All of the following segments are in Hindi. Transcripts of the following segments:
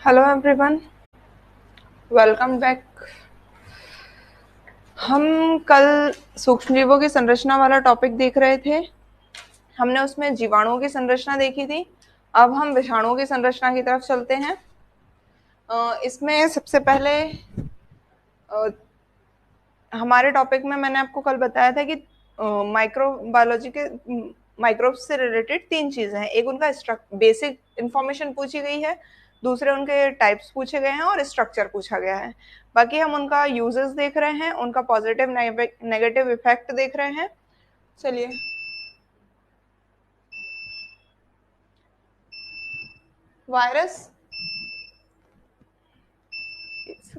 Hello everyone, welcome back. हम कल सूक्ष्मजीवों की संरचना वाला टॉपिक देख रहे थे। हमने उसमें जीवाणुओं की संरचना देखी थी। अब हम विषाणुओं की संरचना की तरफ चलते हैं। इसमें सबसे पहले अ, हमारे टॉपिक में मैंने आपको कल बताया था कि माइक्रोबायोलॉजी के माइक्रोब्स से रिलेटेड तीन चीजें हैं। एक उनका बेसिक इंफॉर्मेशन पूछी गई है, दूसरे उनके टाइप्स पूछे गए हैं और स्ट्रक्चर पूछा गया है। बाकी हम उनका यूजेस देख रहे हैं, उनका पॉजिटिव नेगेटिव इफेक्ट देख रहे हैं। चलिए, वायरस,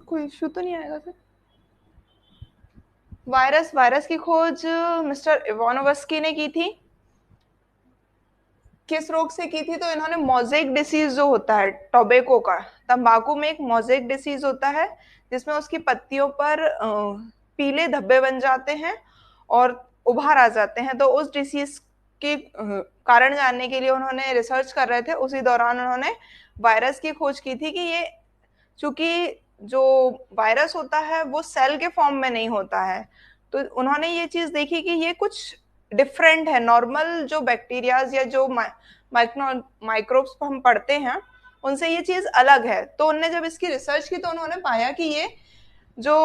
कोई इशू तो नहीं आएगा सर? वायरस वायरस की खोज मिस्टर इवानोवस्की ने की थी। किस रोग से की थी? तो इन्होंने मोजेक डिसीज जो होता है टोबैको का, तंबाकू में एक मोजेक डिसीज होता है जिसमें उसकी पत्तियों पर पीले धब्बे बन जाते हैं और उभार आ जाते हैं। तो उस डिसीज के कारण जानने के लिए उन्होंने रिसर्च कर रहे थे। उसी दौरान उन्होंने वायरस की खोज की थी कि ये, चूंकि जो वायरस होता है वो सेल के फॉर्म में नहीं होता है, तो उन्होंने ये चीज देखी कि ये कुछ डिफरेंट है। नॉर्मल जो बैक्टीरियाज या जो माइक्रोब्स हम पढ़ते हैं उनसे ये चीज अलग है। तो उनने जब इसकी रिसर्च की तो उन्होंने पाया कि ये जो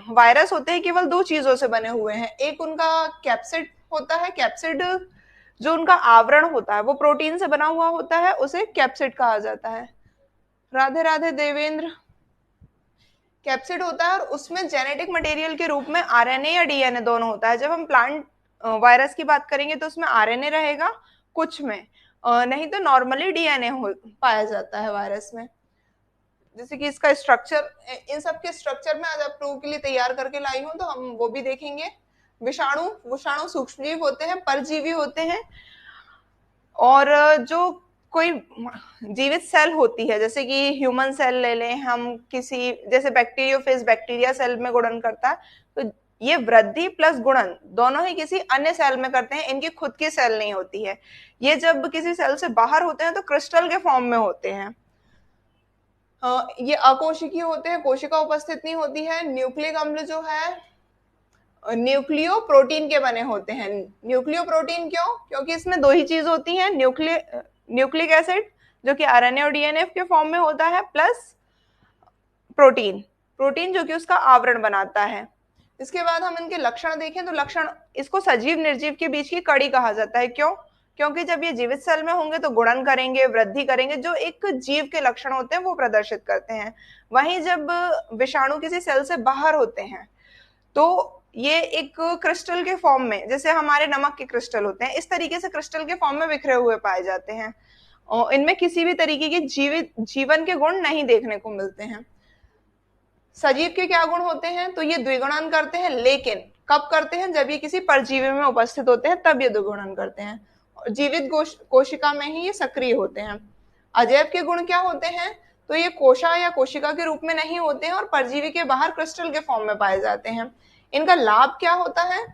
वायरस होते हैं केवल दो चीजों से बने हुए हैं। एक उनका कैप्सिड होता है, कैप्सिड जो उनका आवरण होता है वो प्रोटीन से बना हुआ होता है, उसे कैप्सिड कहा जाता है। राधे राधे देवेंद्र। कैप्सिड होता है और उसमें जेनेटिक मटेरियल के रूप में आरएनए या डीएनए दोनों होता है। जब हम प्लांट वायरस की बात करेंगे तो उसमें आरएनए रहेगा कुछ में, नहीं तो नॉर्मली डीएनए पाया जाता है वायरस में। जैसे कि इसका स्ट्रक्चर, इन सब के स्ट्रक्चर में आज आप लोगों के लिए तैयार करके लाई हूं तो हम वो भी देखेंगे। विषाणु विषाणु सूक्ष्मजीव होते हैं, परजीवी होते हैं। और जो कोई जीवित सेल होती है, जैसे कि ह्यूमन सेल ले लें हम, किसी जैसे बैक्टीरियोफेज बैक्टीरिया सेल में गुणन करता है, तो ये वृद्धि प्लस गुणन दोनों ही किसी अन्य सेल में करते हैं। इनकी खुद की सेल नहीं होती है। ये जब किसी सेल से बाहर होते हैं तो क्रिस्टल के फॉर्म में होते हैं। ये अकोशिकीय होते हैं, कोशिका उपस्थित नहीं होती है। न्यूक्लिक अम्ल जो है न्यूक्लियो प्रोटीन के बने होते हैं। न्यूक्लियो प्रोटीन क्यों? क्योंकि इसमें दो ही चीज होती हैं, न्यूक्लिक एसिड जो कि आरएनए और डीएनए के फॉर्म में होता है, प्लस प्रोटीन, प्रोटीन जो कि उसका आवरण बनाता है। इसके बाद हम इनके लक्षण देखें तो लक्षण, इसको सजीव निर्जीव के बीच की कड़ी कहा जाता है। क्यों? क्योंकि जब ये जीवित सेल में होंगे तो गुणन करेंगे, वृद्धि करेंगे, जो एक जीव के लक्षण होते हैं वो प्रदर्शित करते हैं। वहीं जब विषाणु किसी सेल से बाहर होते हैं तो ये एक क्रिस्टल के फॉर्म में, जैसे हमारे नमक के क्रिस्टल होते हैं, इस तरीके से क्रिस्टल के फॉर्म में बिखरे हुए पाए जाते हैं और इनमें किसी भी तरीके के जीवित जीवन के गुण नहीं देखने को मिलते हैं। सजीव के क्या गुण होते हैं? तो ये द्विगुणन करते हैं, लेकिन कब करते हैं? जब ये किसी परजीवी में उपस्थित होते हैं तब ये द्विगुणन करते हैं। और जीवित कोशिका में ही ये सक्रिय होते हैं। अजैव के गुण क्या होते हैं? तो ये कोशा या कोशिका के रूप में नहीं होते हैं और परजीवी के बाहर क्रिस्टल के फॉर्म में पाए जाते हैं। इनका लाभ क्या होता है?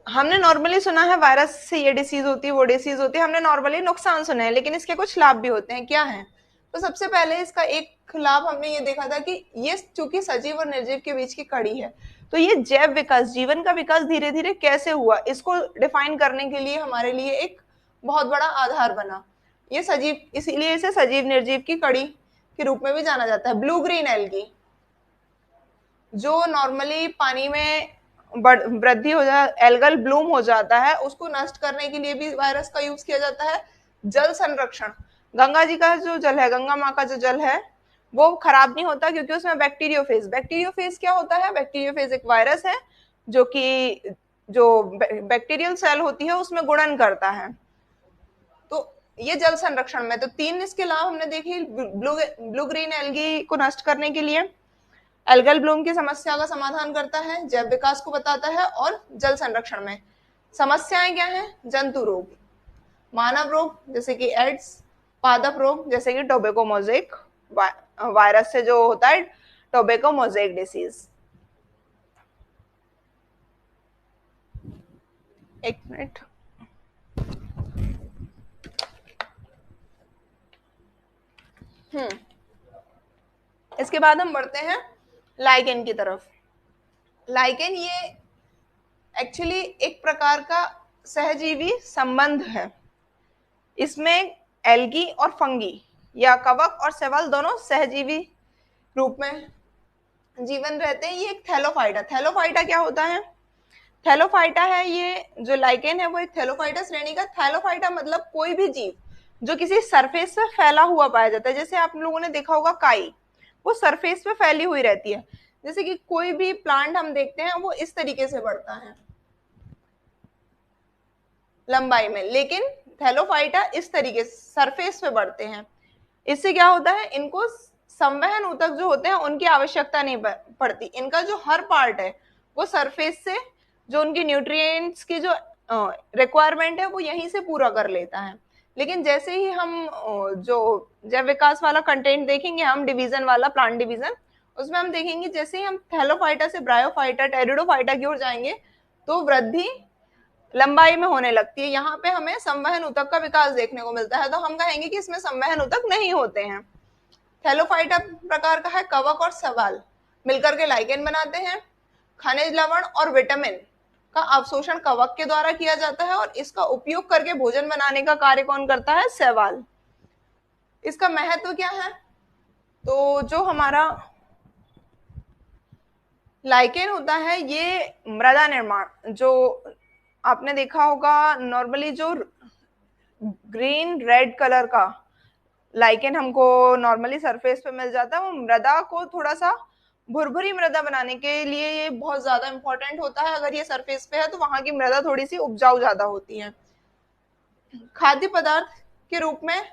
हमने नॉर्मली सुना है वायरस से ये डिसीज होती है वो डिसीज होती है, हमने नॉर्मली नुकसान सुने हैं, लेकिन इसके कुछ लाभ भी होते हैं। क्या है? तो सबसे पहले इसका एक लाभ हमने ये देखा था कि ये चूंकि सजीव और निर्जीव के बीच की कड़ी है, तो ये जैव विकास, जीवन का विकास धीरे धीरे कैसे हुआ इसको डिफाइन करने के लिए हमारे लिए एक बहुत बड़ा आधार बना। ये सजीव, इसीलिए इसे सजीव निर्जीव की कड़ी के रूप में भी जाना जाता है। ब्लू ग्रीन एल्गी जो नॉर्मली पानी में वृद्धि हो जा, एल्गल ब्लूम हो जाता है, उसको नष्ट करने के लिए भी वायरस का यूज किया जाता है। जल संरक्षण, गंगा जी का जो जल है, गंगा माँ का जो जल है वो खराब नहीं होता क्योंकि उसमें बैक्टीरियोफेज, बैक्टीरियोफेज क्या होता है? बैक्टीरियोफेज एक वायरस है जो कि जो बैक्टीरियल सेल होती है उसमें गुणन करता है। तो ये जल संरक्षण में, तो तीन इसके लाभ हमने देखे। ब्लू ग्रीन एल्गी को नष्ट करने के लिए, एल्गल ब्लूम की समस्या का समाधान करता है, जैव विकास को बताता है, और जल संरक्षण में समस्याएं क्या हैं? जंतु रोग, मानव रोग जैसे कि एड्स, पादप रोग जैसे कि टोबैको मोजेक वायरस से जो होता है टोबैको मोजेक डिसीज। एक मिनट। हम्म इसके बाद हम बढ़ते हैं लाइकेन की तरफ। लाइकेन ये एक्चुअली एक प्रकार का सहजीवी संबंध है। इसमें एल्गी और फंगी या कवक और शैवाल दोनों सहजीवी रूप में जीवन रहते हैं। ये एक थैलोफाइटा, थैलोफाइटा क्या होता है? थैलोफाइटा है ये जो लाइकेन है वो एक थैलोफाइटा श्रेणी का। थैलोफाइटा मतलब कोई भी जीव जो किसी सरफेस पे फैला हुआ पाया जाता है। जैसे आप लोगों ने देखा होगा काई, वो सरफेस पे फैली हुई रहती है। जैसे कि कोई भी प्लांट हम देखते हैं वो इस तरीके से बढ़ता है लंबाई में, लेकिन थैलोफाइटा इस तरीके से सरफेस पे बढ़ते हैं। इससे क्या होता है, इनको संवहन ऊतक जो होते हैं उनकी आवश्यकता नहीं पड़ती। इनका जो हर पार्ट है वो सरफेस से जो उनकी न्यूट्रिएंट्स की जो रिक्वायरमेंट है वो यहीं से पूरा कर लेता है। लेकिन जैसे ही हम जो जैव विकास वाला कंटेंट देखेंगे, हम डिवीजन वाला, प्लांट डिवीजन, उसमें हम देखेंगे जैसे ही हम थैलोफाइटा से ब्रायोफाइटा, टेरिडोफाइटा की ओर जाएंगे तो वृद्धि लंबाई में होने लगती है। यहाँ पे हमें संवहन ऊतक का विकास देखने को मिलता है, तो हम कहेंगे कि इसमें संवहन ऊतक नहीं होते हैं। थैलोफाइटा प्रकार का है, कवक और शैवाल मिलकर के लाइकेन बनाते हैं। खनिज लवण और विटामिन का अवशोषण कवक के द्वारा किया जाता है और इसका उपयोग करके भोजन बनाने का कार्य कौन करता है? शैवाल। इसका महत्व क्या है? तो जो हमारा लाइकेन होता है ये मृदा निर्माण, जो आपने देखा होगा नॉर्मली जो ग्रीन रेड कलर का लाइकेन हमको नॉर्मली सरफेस पे मिल जाता है, वो मृदा को थोड़ा सा भुरभुरी मृदा बनाने के लिए ये बहुत ज्यादा इंपॉर्टेंट होता है। अगर ये सरफेस पे है तो वहां की मृदा थोड़ी सी उपजाऊ ज्यादा होती है। खाद्य पदार्थ के रूप में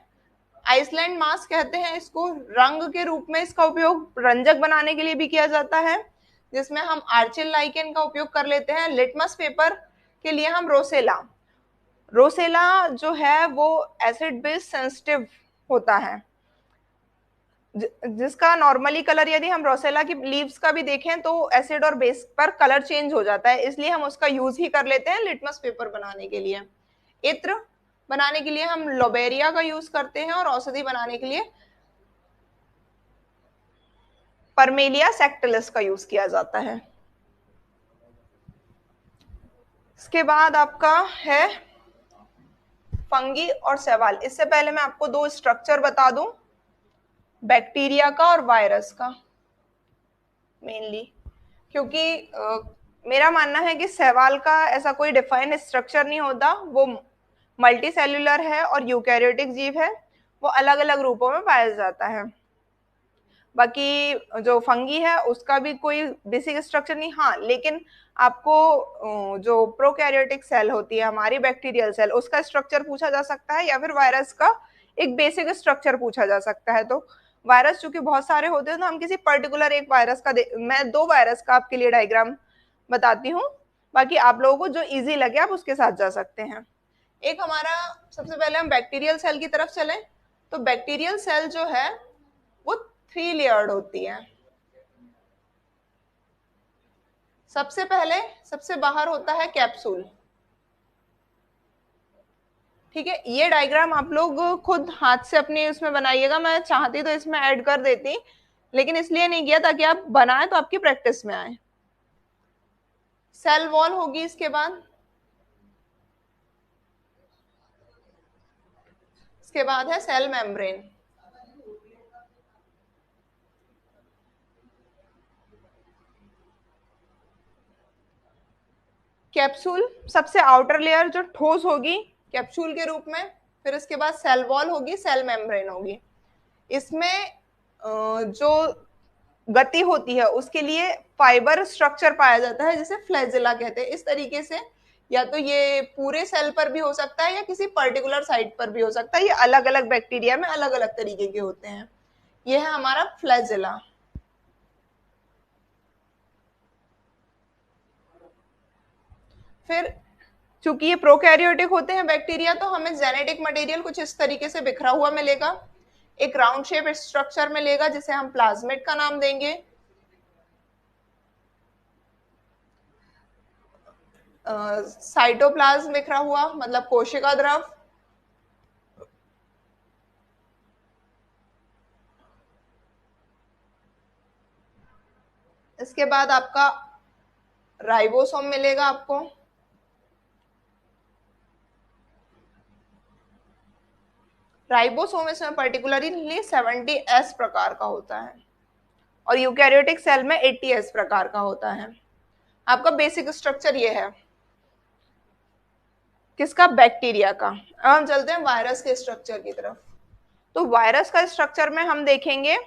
आइसलैंड मास कहते हैं इसको। रंग के रूप में इसका उपयोग रंजक बनाने के लिए भी किया जाता है, जिसमें हम आर्चिल लाइकेन का उपयोग कर लेते हैं। लिटमस पेपर के लिए हम रोसेला, रोसेला जो है वो एसिड बेस सेंसिटिव होता है, जिसका नॉर्मली कलर, यदि हम रोसेला की लीव्स का भी देखें तो एसिड और बेस पर कलर चेंज हो जाता है, इसलिए हम उसका यूज ही कर लेते हैं लिटमस पेपर बनाने के लिए। इत्र बनाने के लिए हम लोबेरिया का यूज करते हैं और औषधि बनाने के लिए परमेलिया सेक्टिलिस का यूज किया जाता है। इसके बाद आपका है फंगी और शैवाल। इससे पहले मैं आपको दो स्ट्रक्चर बता दूं, बैक्टीरिया का और वायरस का मेनली, क्योंकि मेरा मानना है कि शैवाल का ऐसा कोई डिफाइंड स्ट्रक्चर नहीं होता। वो मल्टी सेल्यूलर है और यूकैरियोटिक जीव है, वो अलग अलग रूपों में पाया जाता है। बाकी जो फंगी है उसका भी कोई बेसिक स्ट्रक्चर नहीं, हाँ, लेकिन आपको जो प्रोकैरियोटिक सेल होती है हमारी, बैक्टीरियल सेल, उसका स्ट्रक्चर पूछा जा सकता है, या फिर वायरस का एक बेसिक स्ट्रक्चर पूछा जा सकता है। तो वायरस चूंकि बहुत सारे होते हैं तो हम किसी पर्टिकुलर एक वायरस का मैं दो वायरस का आपके लिए डायग्राम बताती हूँ, बाकी आप लोगों को जो इजी लगे आप उसके साथ जा सकते हैं। एक हमारा, सबसे पहले हम बैक्टीरियल सेल की तरफ चलें, तो बैक्टीरियल सेल जो है वो थ्री लेयर्ड होती है। सबसे पहले, सबसे बाहर होता है कैप्सूल। ठीक है, ये डायग्राम आप लोग खुद हाथ से अपने उसमें बनाइएगा। मैं चाहती तो इसमें ऐड कर देती, लेकिन इसलिए नहीं किया ताकि आप बनाए तो आपकी प्रैक्टिस में आए। सेल वॉल होगी, इसके बाद है सेल मेम्ब्रेन। कैप्सूल सबसे आउटर लेयर जो ठोस होगी कैप्सूल के रूप में, फिर इसके बाद सेल वॉल होगी, सेल मेम्ब्रेन होगी। इसमें जो गति होती है उसके लिए फाइबर स्ट्रक्चर पाया जाता है जिसे फ्लैजिला कहते हैं। इस तरीके से या तो ये पूरे सेल पर भी हो सकता है या किसी पर्टिकुलर साइट पर भी हो सकता है। ये अलग अलग बैक्टीरिया में अलग अलग तरीके के होते हैं। ये है हमारा फ्लैजिला। फिर चूंकि ये प्रोकैरियोटिक होते हैं बैक्टीरिया, तो हमें जेनेटिक मटेरियल कुछ इस तरीके से बिखरा हुआ मिलेगा। एक राउंड शेप स्ट्रक्चर मिलेगा जिसे हम प्लाज्मिड का नाम देंगे। साइटोप्लाज्म बिखरा हुआ मतलब कोशिका द्रव। इसके बाद आपका राइबोसोम मिलेगा आपको। राइबोसोम इसमें पर्टिकुलरली 70S प्रकार का होता है और यूकैरियोटिक सेल में 80S प्रकार का होता है। आपका बेसिक स्ट्रक्चर ये है किसका, बैक्टीरिया का। अब हम चलते हैं वायरस के स्ट्रक्चर की तरफ। तो वायरस का स्ट्रक्चर में हम देखेंगे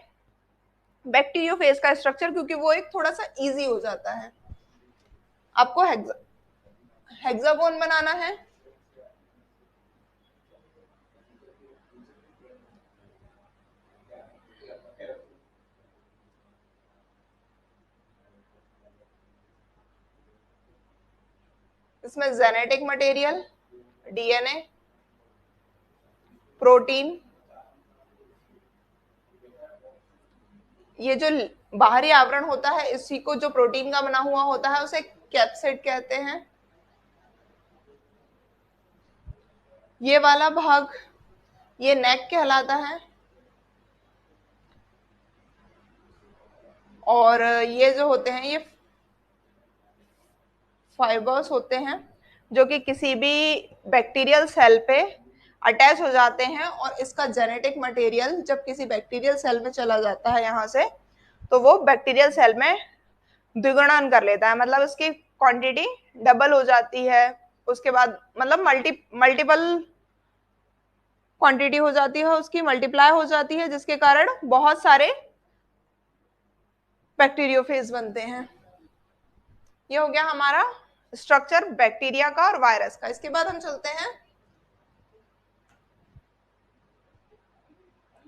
बैक्टीरियोफेज का स्ट्रक्चर, क्योंकि वो एक थोड़ा सा इजी हो जाता है। आपको हेक्सागोन बनाना है। इसमें जेनेटिक मटेरियल, डीएनए, प्रोटीन, ये जो बाहरी आवरण होता है इसी को जो प्रोटीन का बना हुआ होता है उसे कैप्सिड कहते हैं। ये वाला भाग ये नेक कहलाता है और ये जो होते हैं ये फाइबर्स होते हैं जो कि किसी भी बैक्टीरियल सेल पे अटैच हो जाते हैं और इसका जेनेटिक मटेरियल जब किसी बैक्टीरियल सेल में चला जाता है यहाँ से, तो वो बैक्टीरियल सेल में द्विगुणन कर लेता है, मतलब उसकी क्वांटिटी डबल हो जाती है। उसके बाद मतलब मल्टीपल क्वांटिटी हो जाती है, उसकी मल्टीप्लाई हो जाती है, जिसके कारण बहुत सारे बैक्टीरियोफेज बनते हैं। ये हो गया हमारा स्ट्रक्चर बैक्टीरिया का और वायरस का। इसके बाद हम चलते हैं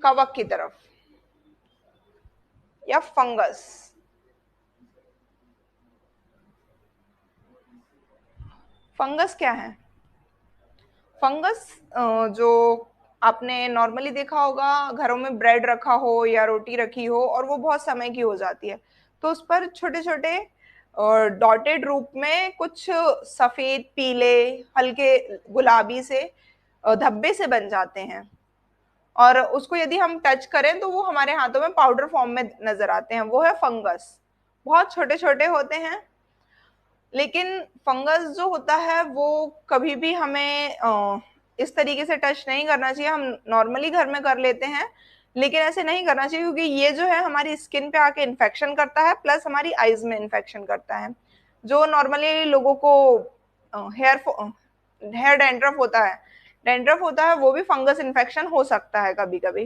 कवक की तरफ या फंगस। फंगस क्या है? फंगस जो आपने नॉर्मली देखा होगा घरों में ब्रेड रखा हो या रोटी रखी हो और वो बहुत समय की हो जाती है, तो उस पर छोटे छोटे डॉटेड रूप में कुछ सफेद पीले हल्के गुलाबी से धब्बे से बन जाते हैं और उसको यदि हम टच करें तो वो हमारे हाथों में पाउडर फॉर्म में नजर आते हैं, वो है फंगस। बहुत छोटे छोटे होते हैं, लेकिन फंगस जो होता है वो कभी भी हमें इस तरीके से टच नहीं करना चाहिए। हम नॉर्मली घर में कर लेते हैं, लेकिन ऐसे नहीं करना चाहिए क्योंकि ये जो है हमारी स्किन पे आके इन्फेक्शन करता है, प्लस हमारी आईज में इन्फेक्शन करता है। जो नॉर्मली लोगों को हेयर डेंड्रफ होता है, वो भी फंगस इन्फेक्शन हो सकता है कभी कभी।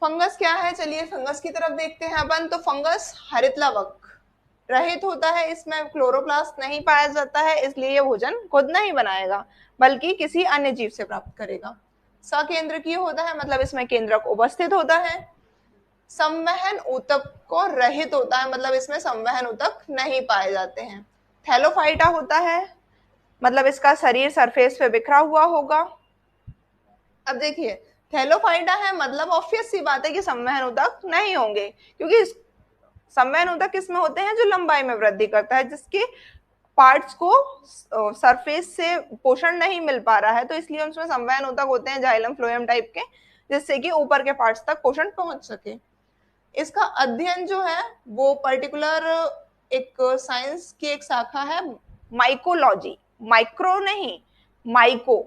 फंगस क्या है, चलिए फंगस की तरफ देखते हैं अपन। तो फंगस हरित लवक रहित होता है, इसमें क्लोरोप्लास्ट नहीं पाया जाता है, इसलिए ये भोजन खुद नहीं बनाएगा बल्कि किसी अन्य जीव से प्राप्त करेगा। सकेंद्रकीय होता है, मतलब इसमें केंद्रक उपस्थित होता है। संवहन ऊतक को रहित होता है, मतलब इसमें संवहन ऊतक नहीं पाए जाते हैं। थैलोफाइटा होता है, मतलब इसका शरीर सरफेस पे बिखरा हुआ होगा। अब देखिए थैलोफाइटा है, मतलब ऑब्वियस सी बात है कि संवहन ऊतक नहीं होंगे, क्योंकि संवहन ऊतक किसमें होते हैं, जो लंबाई में वृद्धि करता है, जिसके पार्ट्स को सरफेस से पोषण नहीं मिल पा रहा है, तो इसलिए उसमें संवहन ऊतक होते हैं जाइलम फ्लोएम टाइप के, जिससे कि ऊपर के पार्ट्स तक पोषण पहुंच सके। इसका अध्ययन जो है वो पर्टिकुलर एक साइंस की एक शाखा है माइकोलॉजी, माइक्रो नहीं माइको,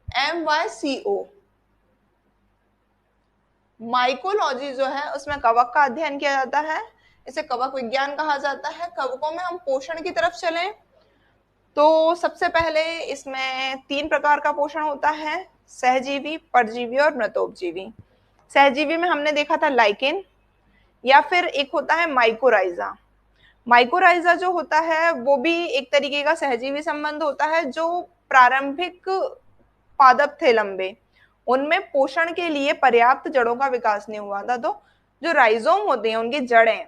MYCO। माइकोलॉजी जो है उसमें कवक का अध्ययन किया जाता है, इसे कवक विज्ञान कहा जाता है। कवकों में हम पोषण की तरफ चलें तो सबसे पहले इसमें 3 प्रकार का पोषण होता है, सहजीवी, परजीवी और मृतोपजीवी। सहजीवी में हमने देखा था लाइकेन, या फिर एक होता है माइकोराइजा। माइकोराइजा जो होता है वो भी एक तरीके का सहजीवी संबंध होता है। जो प्रारंभिक पादप थे लंबे, उनमें पोषण के लिए पर्याप्त जड़ों का विकास नहीं हुआ था, तो जो राइजोम होते हैं उनकी जड़ें,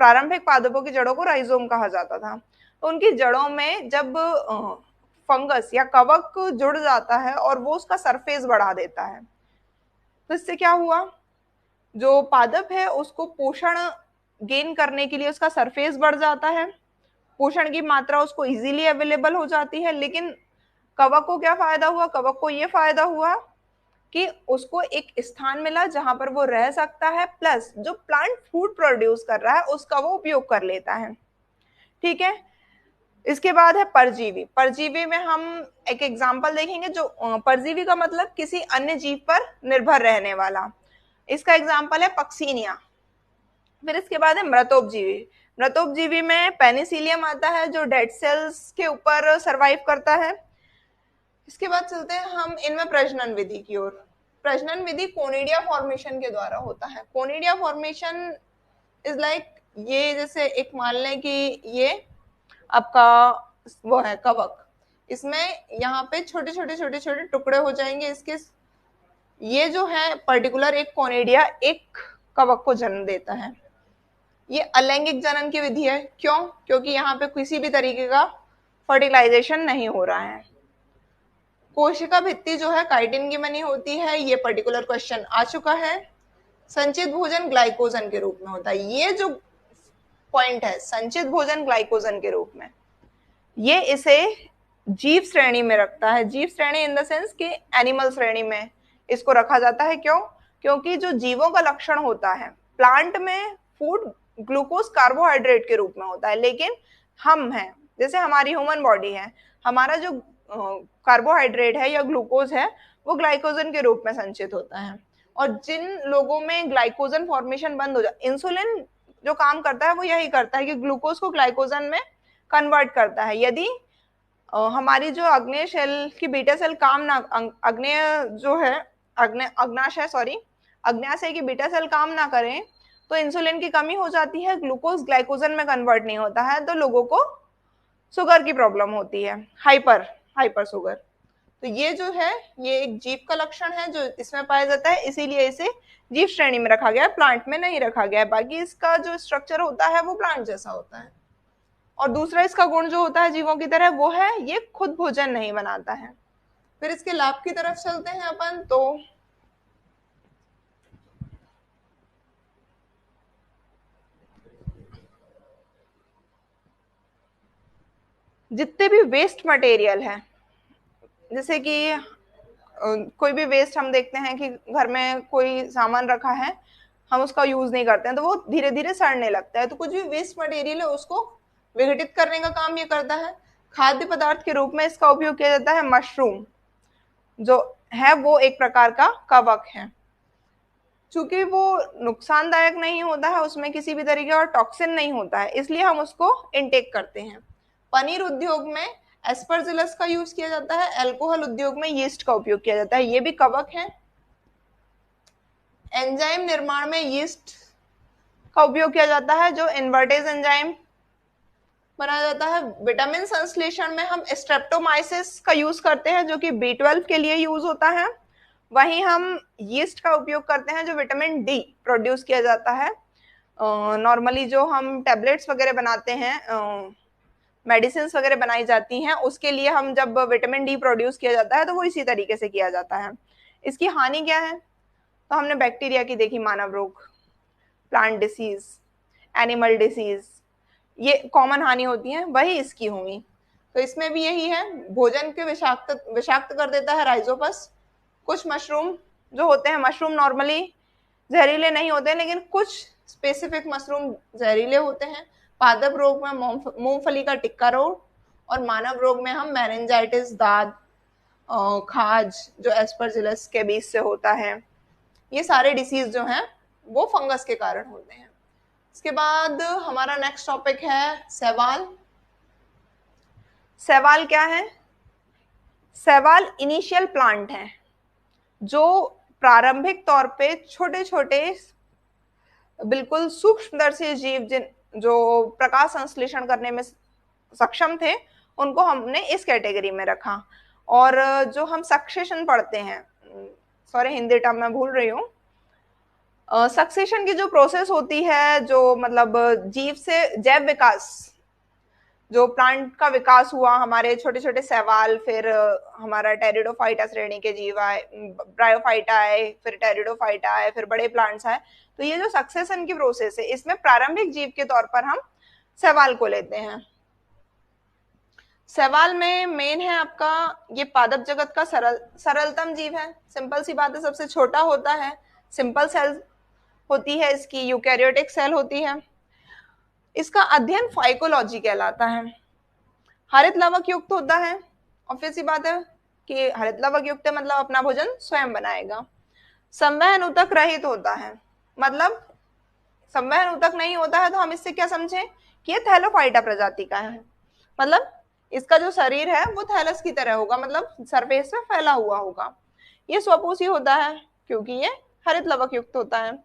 प्रारंभिक पादपों की जड़ों को राइजोम कहा जाता था, तो उनकी जड़ों में जब फंगस या कवक जुड़ जाता है और वो उसका सरफेस बढ़ा देता है, तो इससे क्या हुआ, जो पादप है उसको पोषण गेन करने के लिए उसका सरफेस बढ़ जाता है, पोषण की मात्रा उसको इजीली अवेलेबल हो जाती है। लेकिन कवक को क्या फायदा हुआ, कवक को ये फायदा हुआ कि उसको एक स्थान मिला जहां पर वो रह सकता है, प्लस जो प्लांट फूड प्रोड्यूस कर रहा है उसका वो उपयोग कर लेता है। ठीक है। इसके बाद है परजीवी। परजीवी में हम एक एग्जांपल देखेंगे, जो परजीवी का मतलब किसी अन्य जीव पर निर्भर रहने वाला। इसका एग्जांपल है पक्सीनिया। फिर इसके बाद है मृतोपजीवी। मृतोपजीवी में पेनिसिलियम आता है जो डेड सेल्स के ऊपर सरवाइव करता है। इसके बाद चलते हैं हम इनमें प्रजनन विधि की ओर। प्रजनन विधि कोनिडिया फॉर्मेशन के द्वारा होता है। कोनिडिया फॉर्मेशन इज लाइक, ये जैसे एक मान लें कि ये आपका वो है कवक, इसमें यहाँ पे छोटे छोटे छोटे छोटे टुकड़े हो जाएंगे इसके। ये जो है पर्टिकुलर एक कोनिडिया एक कवक को जन्म देता है। ये अलैंगिक जनन की विधि है। क्यों? क्योंकि यहाँ पे किसी भी तरीके का फर्टिलाइजेशन नहीं हो रहा है। कोशिका भित्ति जो है काइटिन की बनी होती है। ये पर्टिकुलर क्वेश्चन आ चुका है। संचित भोजन ग्लाइकोजन के रूप में होता है। ये जो पॉइंट है, संचित भोजन ग्लाइकोजन के रूप में, ये इसे जीव श्रेणी में रखता है। जीव श्रेणी इन द सेंस कि एनिमल श्रेणी में इसको रखा जाता है। क्यों? क्योंकि जो जीवों का लक्षण होता है, प्लांट में फूड ग्लूकोज कार्बोहाइड्रेट के रूप में होता है, लेकिन हम हैं, जैसे हमारी ह्यूमन बॉडी है, हमारा जो कार्बोहाइड्रेट है या ग्लूकोज है वो ग्लाइकोजन के रूप में संचित होता है। और जिन लोगों में ग्लाइकोजन फॉर्मेशन बंद हो जाए, इंसुलिन जो काम करता है वो यही करता है कि ग्लूकोज को ग्लाइकोजन में कन्वर्ट करता है। यदि हमारी जो अग्नेय सेल की बीटा सेल काम ना, अग्नेय जो है, अग्नाशय सॉरी, अग्न्याशय की बीटा सेल काम ना करें तो इंसुलिन की कमी हो जाती है, ग्लूकोज ग्लाइकोजन में कन्वर्ट नहीं होता है, तो लोगों को शुगर की प्रॉब्लम होती है, हाइपर शुगर। तो ये जो है ये एक जीव का लक्षण है जो इसमें पाया जाता है, इसीलिए इसे जीव श्रेणी में रखा गया है, प्लांट में नहीं रखा गया है। बाकी इसका जो स्ट्रक्चर होता है वो प्लांट जैसा होता है। और दूसरा इसका गुण जो होता है जीवों की तरह वो है ये खुद भोजन नहीं बनाता है। फिर इसके लाभ की तरफ चलते हैं अपन। तो जितने भी वेस्ट मटेरियल है, जैसे कि कोई भी वेस्ट हम देखते हैं कि घर में कोई सामान रखा है, हम उसका यूज नहीं करते हैं तो वो धीरे धीरे सड़ने लगता है। तो कुछ भी वेस्ट मटेरियल है उसको विघटित करने का काम ये करता है। खाद्य पदार्थ के रूप में इसका उपयोग किया जाता है। मशरूम जो है वो एक प्रकार का कवक है। चूंकि वो नुकसानदायक नहीं होता है, उसमें किसी भी तरीके का टॉक्सिन नहीं होता है, इसलिए हम उसको इनटेक करते हैं। पनीर उद्योग में एस्परजिलस का यूज किया जाता है। अल्कोहल उद्योग में यीस्ट का उपयोग किया जाता है, ये भी कवक है। एंजाइम निर्माण में यीस्ट का उपयोग किया जाता है, जो इन्वर्टेज एंजाइम बनाया जाता है। विटामिन संश्लेषण में हम स्ट्रेप्टोमाइसिस का यूज करते हैं जो कि B12 के लिए यूज होता है। वहीं हम यीस्ट का उपयोग करते हैं जो विटामिन डी प्रोड्यूस किया जाता है। नॉर्मली जो हम टैबलेट्स वगैरह बनाते हैं, मेडिसिन वगैरह बनाई जाती हैं, उसके लिए हम जब विटामिन डी प्रोड्यूस किया जाता है तो वो इसी तरीके से किया जाता है। इसकी हानि क्या है? तो हमने बैक्टीरिया की देखी, मानव रोग, प्लांट डिसीज, एनिमल डिसीज, ये कॉमन हानि होती है, वही इसकी हुई। तो इसमें भी यही है, भोजन के विषाक्त कर देता है राइजोपस। कुछ मशरूम जो होते हैं, मशरूम नॉर्मली जहरीले नहीं होते, लेकिन कुछ स्पेसिफिक मशरूम जहरीले होते हैं। पादप रोग में मूंगफली का टिक्का रोग, और मानव रोग में हम मेनिंजाइटिस, दाद, खाज जो एस्परजिलस के बीच से होता है, ये सारे डिसीज जो हैं वो फंगस के कारण होते हैं। इसके बाद हमारा नेक्स्ट टॉपिक है शैवाल। शैवाल क्या है? शैवाल इनिशियल प्लांट है जो प्रारंभिक तौर पे छोटे छोटे बिल्कुल सूक्ष्मदर्शी जीव जिन जो प्रकाश संश्लेषण करने में सक्षम थे उनको हमने इस कैटेगरी में रखा। और जो हम सक्सेशन पढ़ते हैं, सॉरी हिंदी टर्म मैं भूल रही हूँ, सक्सेशन की जो प्रोसेस होती है, जो मतलब जीव से जैव विकास, जो प्लांट का विकास हुआ, हमारे छोटे छोटे शैवाल, फिर हमारा टेरिडोफाइटा श्रेणी के जीव आए, ब्रायोफाइटा आए, फिर टेरिडोफाइटा आए, फिर बड़े प्लांट्स आए। तो ये जो सक्सेशन की प्रोसेस है, इसमें प्रारंभिक जीव के तौर पर हम शैवाल को लेते हैं। सवाल में मेन है आपका, ये पादप जगत का सरलतम जीव है, सिंपल सी बात है, सबसे छोटा होता है, सिंपल सेल होती है इसकी, यूकैरियोटिक सेल होती है। इसका अध्ययन फाइकोलॉजी कहलाता है। हरित लवक युक्त होता है, ऑब्वियस सी बात है कि हरित लवक युक्त है, मतलब अपना भोजन स्वयं बनाएगा। संवहन ऊतक रहित होता है, मतलब संवहन ऊतक नहीं होता है तो हम इससे क्या समझें कि ये थैलोफाइटा प्रजाति का है, मतलब इसका जो शरीर है वो थैलस की तरह होगा, मतलब सरफेस में फैला हुआ होगा। ये स्वपोषी होता है क्योंकि ये हरित लवक युक्त होता है।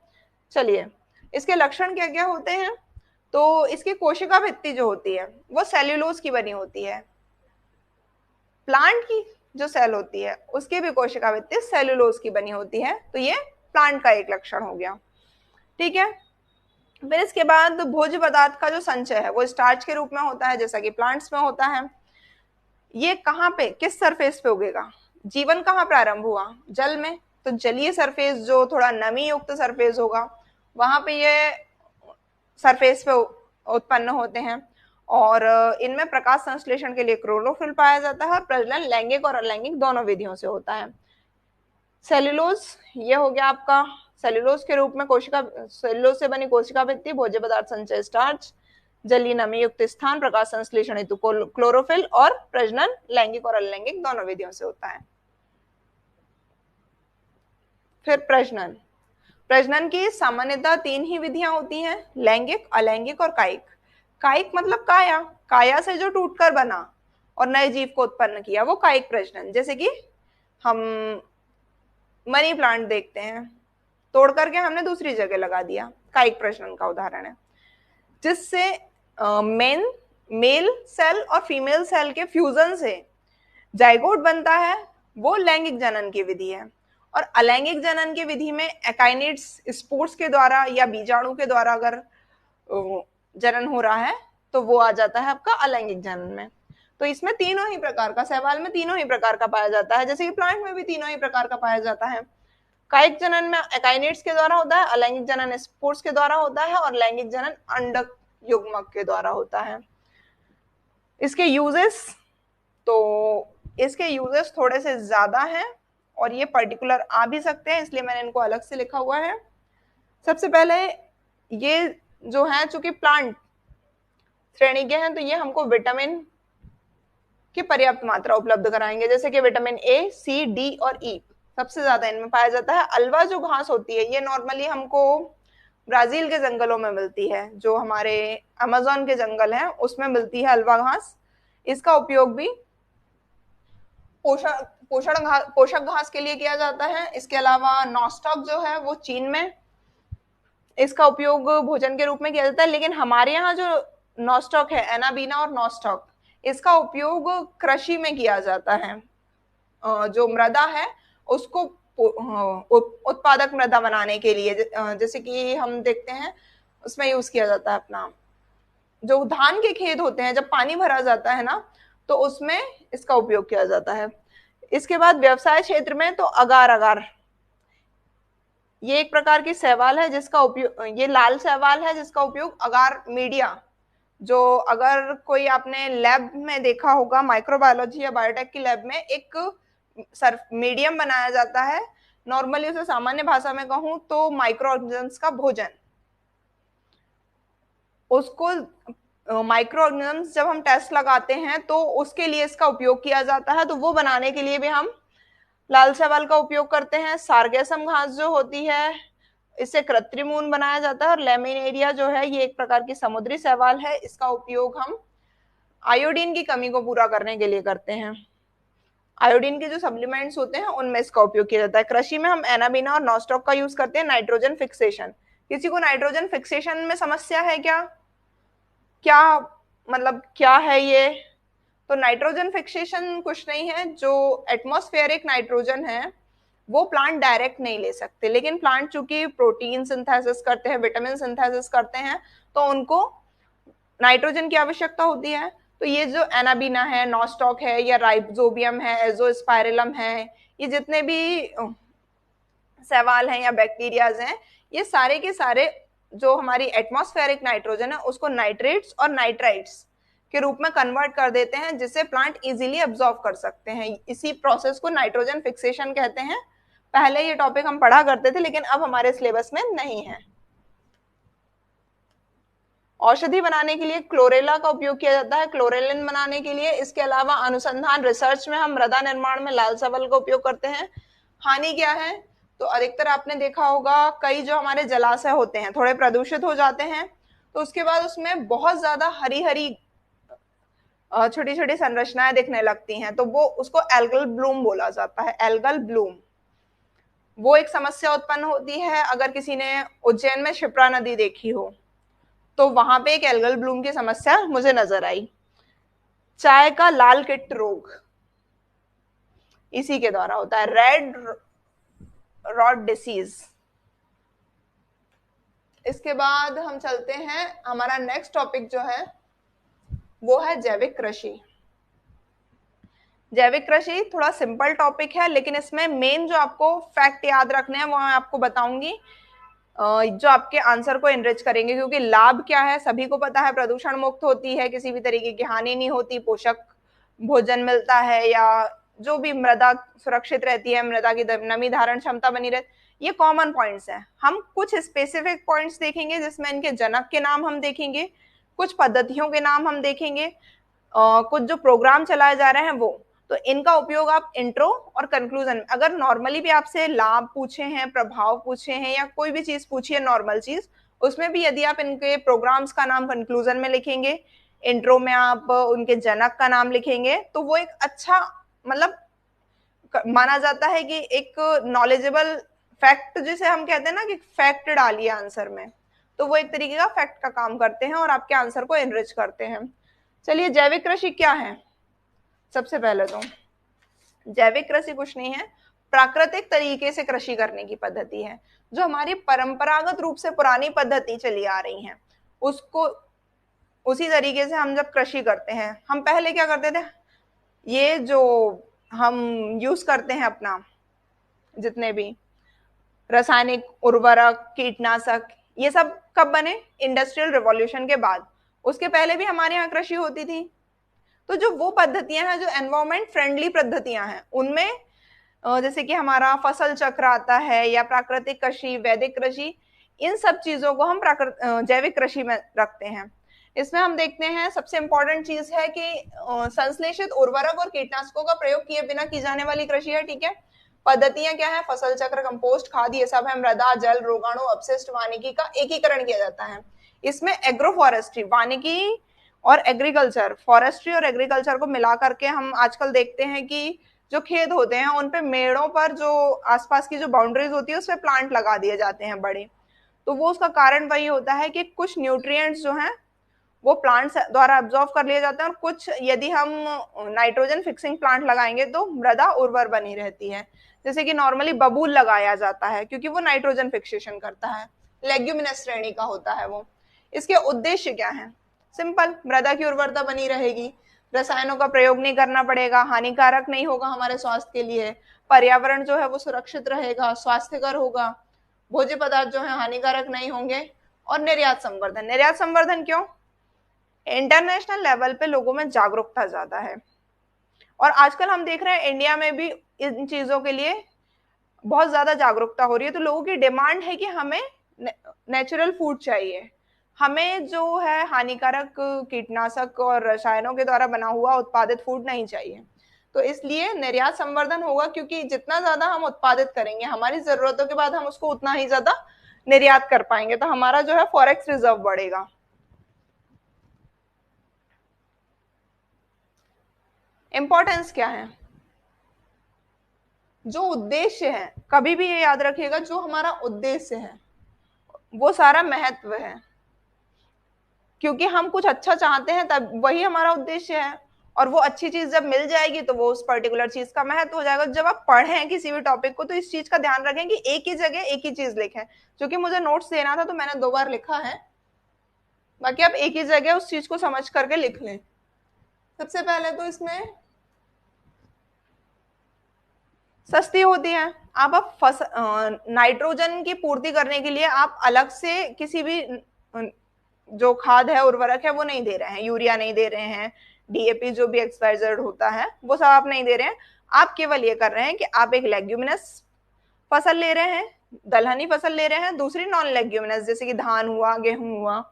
चलिए, इसके लक्षण क्या क्या होते हैं, तो इसकी कोशिका भित्ति जो होती है वो सेल्यूलोज की बनी होती है। प्लांट की जो सेल होती है उसकी भी कोशिका भित्ति सेल्यूलोज की बनी होती है, तो ये प्लांट का एक लक्षण हो गया। ठीक है, फिर इसके बाद भोज्य पदार्थ का जो संचय है वो स्टार्च के रूप में होता है, जैसा कि प्लांट्स में होता है। ये कहाँ पे, किस सरफेस पे उगेगा, जीवन कहाँ प्रारंभ हुआ, जल में, तो जलीय सरफेस जो थोड़ा नमी युक्त सरफेस होगा वहां पे ये सरफेस पे उत्पन्न होते हैं। और इनमें प्रकाश संश्लेषण के लिए क्लोरोफिल पाया जाता है। प्रजनन लैंगिक और अलैंगिक दोनों विधियों से होता है। सेल्यूलोज, ये हो गया आपका, सेल्यूलोज के रूप में कोशिका, सेल्यूलोज से बनी कोशिका भित्ति, भोज्य पदार्थ संचय स्टार्च, जलीय नमी युक्त स्थान, प्रकाश संश्लेषण हेतु क्लोरोफिल, और प्रजनन लैंगिक और अलैंगिक दोनों विधियों से होता है। फिर प्रजनन, प्रजनन की सामान्यतः 3 ही विधियां होती हैं, लैंगिक, अलैंगिक और कायिक। कायिक मतलब काया, काया से जो टूटकर बना और नए जीव को उत्पन्न किया वो कायिक प्रजनन। जैसे कि हम मनी प्लांट देखते हैं, तोड़ करके हमने दूसरी जगह लगा दिया, कायिक प्रजनन का उदाहरण है। जिससे मेल सेल और फीमेल सेल के फ्यूजन से जाइगोट बनता है, वो लैंगिक जनन की विधि है। और अलैंगिक जनन की विधि में एकाइनिड्स, स्पोर्स के द्वारा या बीजाणु के द्वारा अगर जनन हो रहा है तो वो आ जाता है आपका अलैंगिक जनन में। तो इसमें तीनों ही प्रकार का, शैवाल में तीनों ही प्रकार का पाया जाता है, जैसे कि प्लांट में भी तीनों ही प्रकार का पाया जाता है। कायिक जनन में एकाइनिड्स के द्वारा होता है, अलैंगिक जनन स्पोर्स के द्वारा होता है, और लैंगिक जनन अंडक युग्मक के द्वारा होता है। इसके यूजेस, तो इसके यूजेस थोड़े से ज्यादा हैं और ये पर्टिकुलर आ भी सकते हैं, इसलिए मैंने इनको अलग से लिखा हुआ है। सबसे पहले ये जो है, चूंकि प्लांट श्रेणी के हैं तो ये हमको विटामिन की पर्याप्त मात्रा उपलब्ध कराएंगे, जैसे कि विटामिन ए, सी, डी और ई सबसे ज्यादा इनमें पाया जाता है। अलवा जो घास होती है ये नॉर्मली हमको ब्राजील के जंगलों में मिलती है, जो हमारे अमेज़न के जंगल हैं उसमें मिलती है अलवा घास। इसका उपयोग भी पोषक घास के लिए किया जाता है। इसके अलावा नॉस्टॉक जो है वो चीन में इसका उपयोग भोजन के रूप में किया जाता है, लेकिन हमारे यहाँ जो नॉस्टॉक है, एनाबीना और नॉस्टॉक, इसका उपयोग कृषि में किया जाता है। जो मृदा है उसको उत्पादक मृदा बनाने के लिए, जैसे कि हम देखते हैं उसमें यूज किया जाता है अपना, जो धान के खेत होते हैं जब पानी भरा जाता है ना तो उसमें इसका उपयोग किया जाता है। इसके बाद व्यवसाय क्षेत्र में तो अगार अगार, ये एक प्रकार की शैवाल है जिसका उपयोग, ये लाल शैवाल है जिसका उपयोग अगार मीडिया, जो अगर कोई आपने लैब में देखा होगा, माइक्रोबायोलॉजी या बायोटेक की लैब में एक मीडियम बनाया जाता है, नॉर्मली उसे सामान्य भाषा में कहूं तो माइक्रो ऑर्गेनिजम्स का भोजन, उसको माइक्रो ऑर्गेनिजम्स जब हम टेस्ट लगाते हैं तो उसके लिए इसका उपयोग किया जाता है, तो वो बनाने के लिए भी हम लाल शैवाल का उपयोग करते हैं। सार्गेसम घास जो होती है इससे कृत्रिम ऊन बनाया जाता है। और लेमिनेरिया जो है ये एक प्रकार की समुद्री शैवाल है, इसका उपयोग हम आयोडीन की कमी को पूरा करने के लिए करते हैं। आयोडीन के जो सप्लीमेंट्स होते हैं उनमें इसका उपयोग किया जाता है। कृषि में हम एनाबीना और नॉस्टॉक का यूज करते हैं। नाइट्रोजन फिक्सेशन, किसी को नाइट्रोजन फिक्सेशन में समस्या है क्या, क्या मतलब क्या है ये, तो नाइट्रोजन फिक्सेशन कुछ नहीं है, जो एटमॉस्फेरिक नाइट्रोजन है वो प्लांट डायरेक्ट नहीं ले सकते, लेकिन प्लांट चूंकि प्रोटीन सिंथेसिस करते हैं, विटामिन सिंथेसिस करते हैं, तो उनको नाइट्रोजन की आवश्यकता होती है। तो ये जो एनाबीना है, नॉस्टॉक है, या राइजोबियम है, एजोस्पाइरलम है, ये जितने भी शैवाल हैं या बैक्टीरियाज हैं, ये सारे के सारे जो हमारी एटमॉस्फेरिक नाइट्रोजन है उसको नाइट्रेट्स और नाइट्राइट्स के रूप में कन्वर्ट कर देते हैं, जिससे प्लांट इजीली अब्सॉर्ब कर सकते हैं। इसी प्रोसेस को नाइट्रोजन फिक्सेशन कहते हैं। पहले ये टॉपिक हम पढ़ा करते थे, लेकिन अब हमारे सिलेबस में नहीं है। औषधि बनाने के लिए क्लोरेला का उपयोग किया जाता है, क्लोरेलिन बनाने के लिए। इसके अलावा अनुसंधान रिसर्च में हम मृदा निर्माण में लाल सवल का उपयोग करते हैं। हानि क्या है, तो अधिकतर आपने देखा होगा कई जो हमारे जलाशय होते हैं थोड़े प्रदूषित हो जाते हैं, तो उसके बाद उसमें बहुत ज्यादा हरी हरी छोटी छोटी संरचनाएं दिखने लगती हैं, तो वो उसको एल्गल ब्लूम बोला जाता है, एल्गल ब्लूम। वो एक समस्या उत्पन्न होती है। अगर किसी ने उज्जैन में क्षिप्रा नदी देखी हो तो वहां पे एक एल्गल ब्लूम की समस्या मुझे नजर आई। चाय का लाल किट रोग इसी के द्वारा होता है, रेड रॉड डिसीज। इसके बाद हम चलते हैं, हमारा नेक्स्ट टॉपिक जो है वो है जैविक कृषि। जैविक कृषि थोड़ा सिंपल टॉपिक है, लेकिन इसमें मेन जो आपको फैक्ट याद रखने हैं वो मैं आपको बताऊंगी, जो आपके आंसर को एनरिच करेंगे। क्योंकि लाभ क्या है सभी को पता है, प्रदूषण मुक्त होती है, किसी भी तरीके की हानि नहीं होती, पोषक भोजन मिलता है, या जो भी मृदा सुरक्षित रहती है, मृदा की नमी धारण क्षमता बनी रहती, ये कॉमन पॉइंट्स हैं। हम कुछ स्पेसिफिक पॉइंट्स देखेंगे जिसमें इनके जनक के नाम हम देखेंगे, कुछ पद्धतियों के नाम हम देखेंगे, कुछ जो प्रोग्राम चलाए जा रहे हैं वो। तो इनका उपयोग आप इंट्रो और कंक्लूजन में, अगर नॉर्मली भी आपसे लाभ पूछे हैं, प्रभाव पूछे हैं, या कोई भी चीज पूछी है नॉर्मल चीज, उसमें भी यदि आप इनके प्रोग्राम्स का नाम कंक्लूजन में लिखेंगे, इंट्रो में आप उनके जनक का नाम लिखेंगे, तो वो एक अच्छा मतलब माना जाता है कि एक नॉलेजेबल फैक्ट, जिसे हम कहते हैं ना कि फैक्ट डालिए आंसर में, तो वो एक तरीके का फैक्ट का काम करते हैं और आपके आंसर को एनरिच करते हैं। चलिए, जैविक कृषि क्या है। सबसे पहले तो जैविक कृषि कुछ नहीं है, प्राकृतिक तरीके से कृषि करने की पद्धति है। जो हमारी परंपरागत रूप से पुरानी पद्धति चली आ रही है, उसको उसी तरीके से हम जब कृषि करते हैं, हम पहले क्या करते थे, ये जो हम यूज करते हैं अपना जितने भी रासायनिक उर्वरक, कीटनाशक, ये सब कब बने, इंडस्ट्रियल रिवॉल्यूशन के बाद। उसके पहले भी हमारे यहाँ कृषि होती थी। तो जो वो पद्धतियां हैं जो एनवायरमेंट फ्रेंडली पद्धतियां हैं, उनमें जैसे कि हमारा फसल चक्र आता है, या प्राकृतिक कृषि, वैदिक कृषि, इन सब चीजों को हम जैविक कृषि में रखते हैं। इसमें हम देखते हैं सबसे इंपॉर्टेंट चीज है कि संश्लेषित उर्वरक और कीटनाशकों का प्रयोग किए बिना की जाने वाली कृषि है। ठीक है, पद्धतियां क्या है, फसल चक्र, कंपोस्ट खाद, ये सब है। मृदा, जल, रोगाणु, अपशिष्ट, वानिकी का एकीकरण किया जाता है। इसमें एग्रो फॉरेस्ट्री, वानिकी और एग्रीकल्चर, फॉरेस्ट्री और एग्रीकल्चर को मिला करके हम आजकल देखते हैं कि जो खेत होते हैं उन पे मेड़ों पर जो आसपास की जो बाउंड्रीज होती है उस पे प्लांट लगा दिए जाते हैं बड़े। तो वो उसका कारण वही होता है कि कुछ न्यूट्रिएंट्स जो हैं वो प्लांट्स द्वारा अब्जॉर्व कर लिए जाते हैं, और कुछ यदि हम नाइट्रोजन फिक्सिंग प्लांट लगाएंगे तो मृदा उर्वर बनी रहती है। जैसे कि नॉर्मली बबूल लगाया जाता है क्योंकि वो नाइट्रोजन फिक्सेशन करता है, लेग्यूमिनस श्रेणी का होता है वो। इसके उद्देश्य क्या है, सिंपल, मृदा की उर्वरता बनी रहेगी, रसायनों का प्रयोग नहीं करना पड़ेगा, हानिकारक नहीं होगा हमारे स्वास्थ्य के लिए, पर्यावरण जो है वो सुरक्षित रहेगा, स्वास्थ्यकर होगा, भोज्य पदार्थ जो है हानिकारक नहीं होंगे, और निर्यात संवर्धन। निर्यात संवर्धन क्यों, इंटरनेशनल लेवल पे लोगों में जागरूकता ज्यादा है, और आजकल हम देख रहे हैं इंडिया में भी इन चीजों के लिए बहुत ज्यादा जागरूकता हो रही है। तो लोगों की डिमांड है कि हमें नेचुरल फूड चाहिए, हमें जो है हानिकारक कीटनाशक और रसायनों के द्वारा बना हुआ उत्पादित फूड नहीं चाहिए। तो इसलिए निर्यात संवर्धन होगा, क्योंकि जितना ज्यादा हम उत्पादित करेंगे हमारी जरूरतों के बाद हम उसको उतना ही ज्यादा निर्यात कर पाएंगे, तो हमारा जो है फॉरेक्स रिजर्व बढ़ेगा। इंपॉर्टेंस क्या है, जो उद्देश्य है, कभी भी ये याद रखिएगा, जो हमारा उद्देश्य है वो सारा महत्व है। क्योंकि हम कुछ अच्छा चाहते हैं तब वही हमारा उद्देश्य है, और वो अच्छी चीज जब मिल जाएगी तो वो उस पर्टिकुलर चीज का महत्व हो जाएगा। जब आप पढ़ें किसी भी टॉपिक को तो इस चीज का ध्यान रखें कि एक ही जगह एक ही चीज लिखें। क्योंकि मुझे नोट्स देना था तो मैंने 2 बार लिखा है, बाकी आप एक ही जगह उस चीज को समझ करके लिख लें। सबसे पहले तो इसमें सस्ती होती है। आप नाइट्रोजन की पूर्ति करने के लिए आप अलग से किसी भी जो खाद है, उर्वरक है, वो नहीं दे रहे हैं, यूरिया नहीं दे रहे हैं, डीएपी जो भी एक्सपाइजर्ड होता है वो सब आप नहीं दे रहे हैं। आप केवल ये कर रहे हैं कि आप एक लेग्यूमिनस फसल ले रहे हैं, दलहनी फसल ले रहे हैं, दूसरी नॉन लेग्यूमिनस जैसे कि धान हुआ, गेहूं हुआ,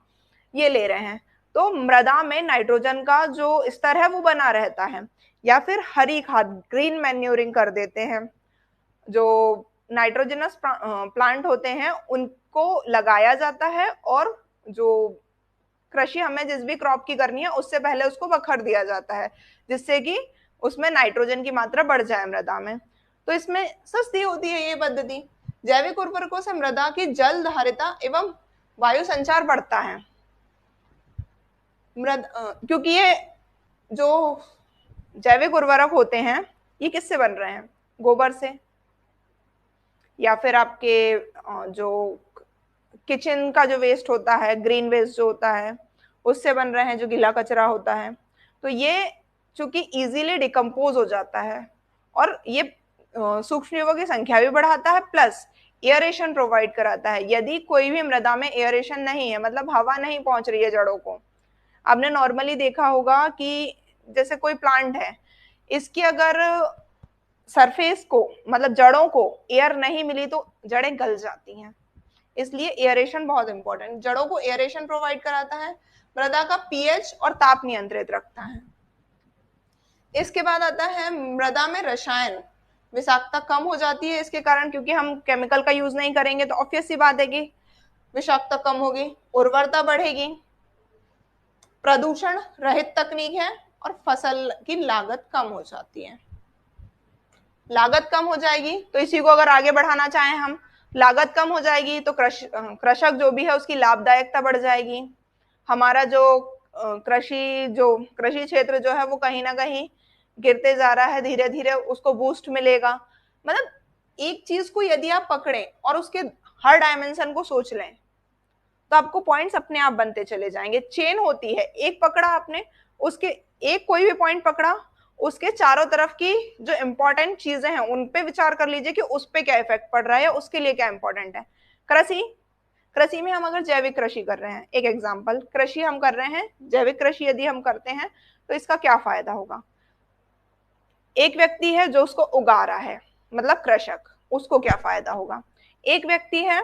ये ले रहे हैं। तो मृदा में नाइट्रोजन का जो स्तर है वो बना रहता है। या फिर हरी खाद, ग्रीन मैन्योरिंग कर देते हैं। जो नाइट्रोजनस प्लांट होते हैं उनको लगाया जाता है, और जो कृषि हमें जिस भी क्रॉप की करनी है उससे पहले उसको बखर दिया जाता है, जिससे कि उसमें नाइट्रोजन की मात्रा बढ़ जाए मृदा में। तो इसमें सस्ती होती है ये पद्धति। जैविक उर्वरकों से मृदा की जल धारिता एवं वायु संचार बढ़ता है। क्योंकि ये जो जैविक उर्वरक होते हैं ये किससे बन रहे हैं? गोबर से, या फिर आपके जो किचन का जो वेस्ट होता है, ग्रीन वेस्ट जो होता है, उससे बन रहे हैं, जो गीला कचरा होता है। तो ये चूंकि इजीली डिकम्पोज हो जाता है, और ये सूक्ष्म जीवों की संख्या भी बढ़ाता है, प्लस एयरेशन प्रोवाइड कराता है। यदि कोई भी मृदा में एयरेशन नहीं है, मतलब हवा नहीं पहुंच रही है जड़ों को, आपने नॉर्मली देखा होगा कि जैसे कोई प्लांट है, इसकी अगर सरफेस को, मतलब जड़ों को एयर नहीं मिली तो जड़ें गल जाती हैं। इसलिए एयरेशन बहुत इंपॉर्टेंट, जड़ों को एयरेशन प्रोवाइड कराता है, मृदा का पीएच और ताप नियंत्रित रखता है। इसके बाद आता है मृदा में रसायन विषाक्तता कम हो जाती है इसके कारण, क्योंकि हम केमिकल का यूज नहीं करेंगे तो ऑब्वियस सी बात है कि विषाक्तता कम होगी, उर्वरता बढ़ेगी, प्रदूषण रहित तकनीक है, और फसल की लागत कम हो जाती है। लागत कम हो जाएगी तो इसी को अगर आगे बढ़ाना चाहें हम, लागत कम हो जाएगी तो कृषक जो भी है उसकी लाभदायकता बढ़ जाएगी। हमारा जो कृषि क्षेत्र जो है वो कहीं ना कहीं गिरते जा रहा है, धीरे धीरे उसको बूस्ट मिलेगा। मतलब एक चीज को यदि आप पकड़ें और उसके हर डायमेंशन को सोच लें तो आपको पॉइंट्स अपने आप बनते चले जाएंगे। चेन होती है, एक पकड़ा आपने, उसके एक कोई भी पॉइंट पकड़ा, उसके चारों तरफ की जो इंपॉर्टेंट चीजें हैं उन पे विचार कर लीजिए कि उस पे क्या इफेक्ट पड़ रहा है या उसके लिए क्या इंपॉर्टेंट है। कृषि कृषि में हम अगर जैविक कृषि कर रहे हैं, एक एग्जांपल, कृषि हम कर रहे हैं, जैविक कृषि यदि हम करते हैं तो इसका क्या फायदा होगा? एक व्यक्ति है जो उसको उगा रहा है, मतलब कृषक, उसको क्या फायदा होगा? एक व्यक्ति है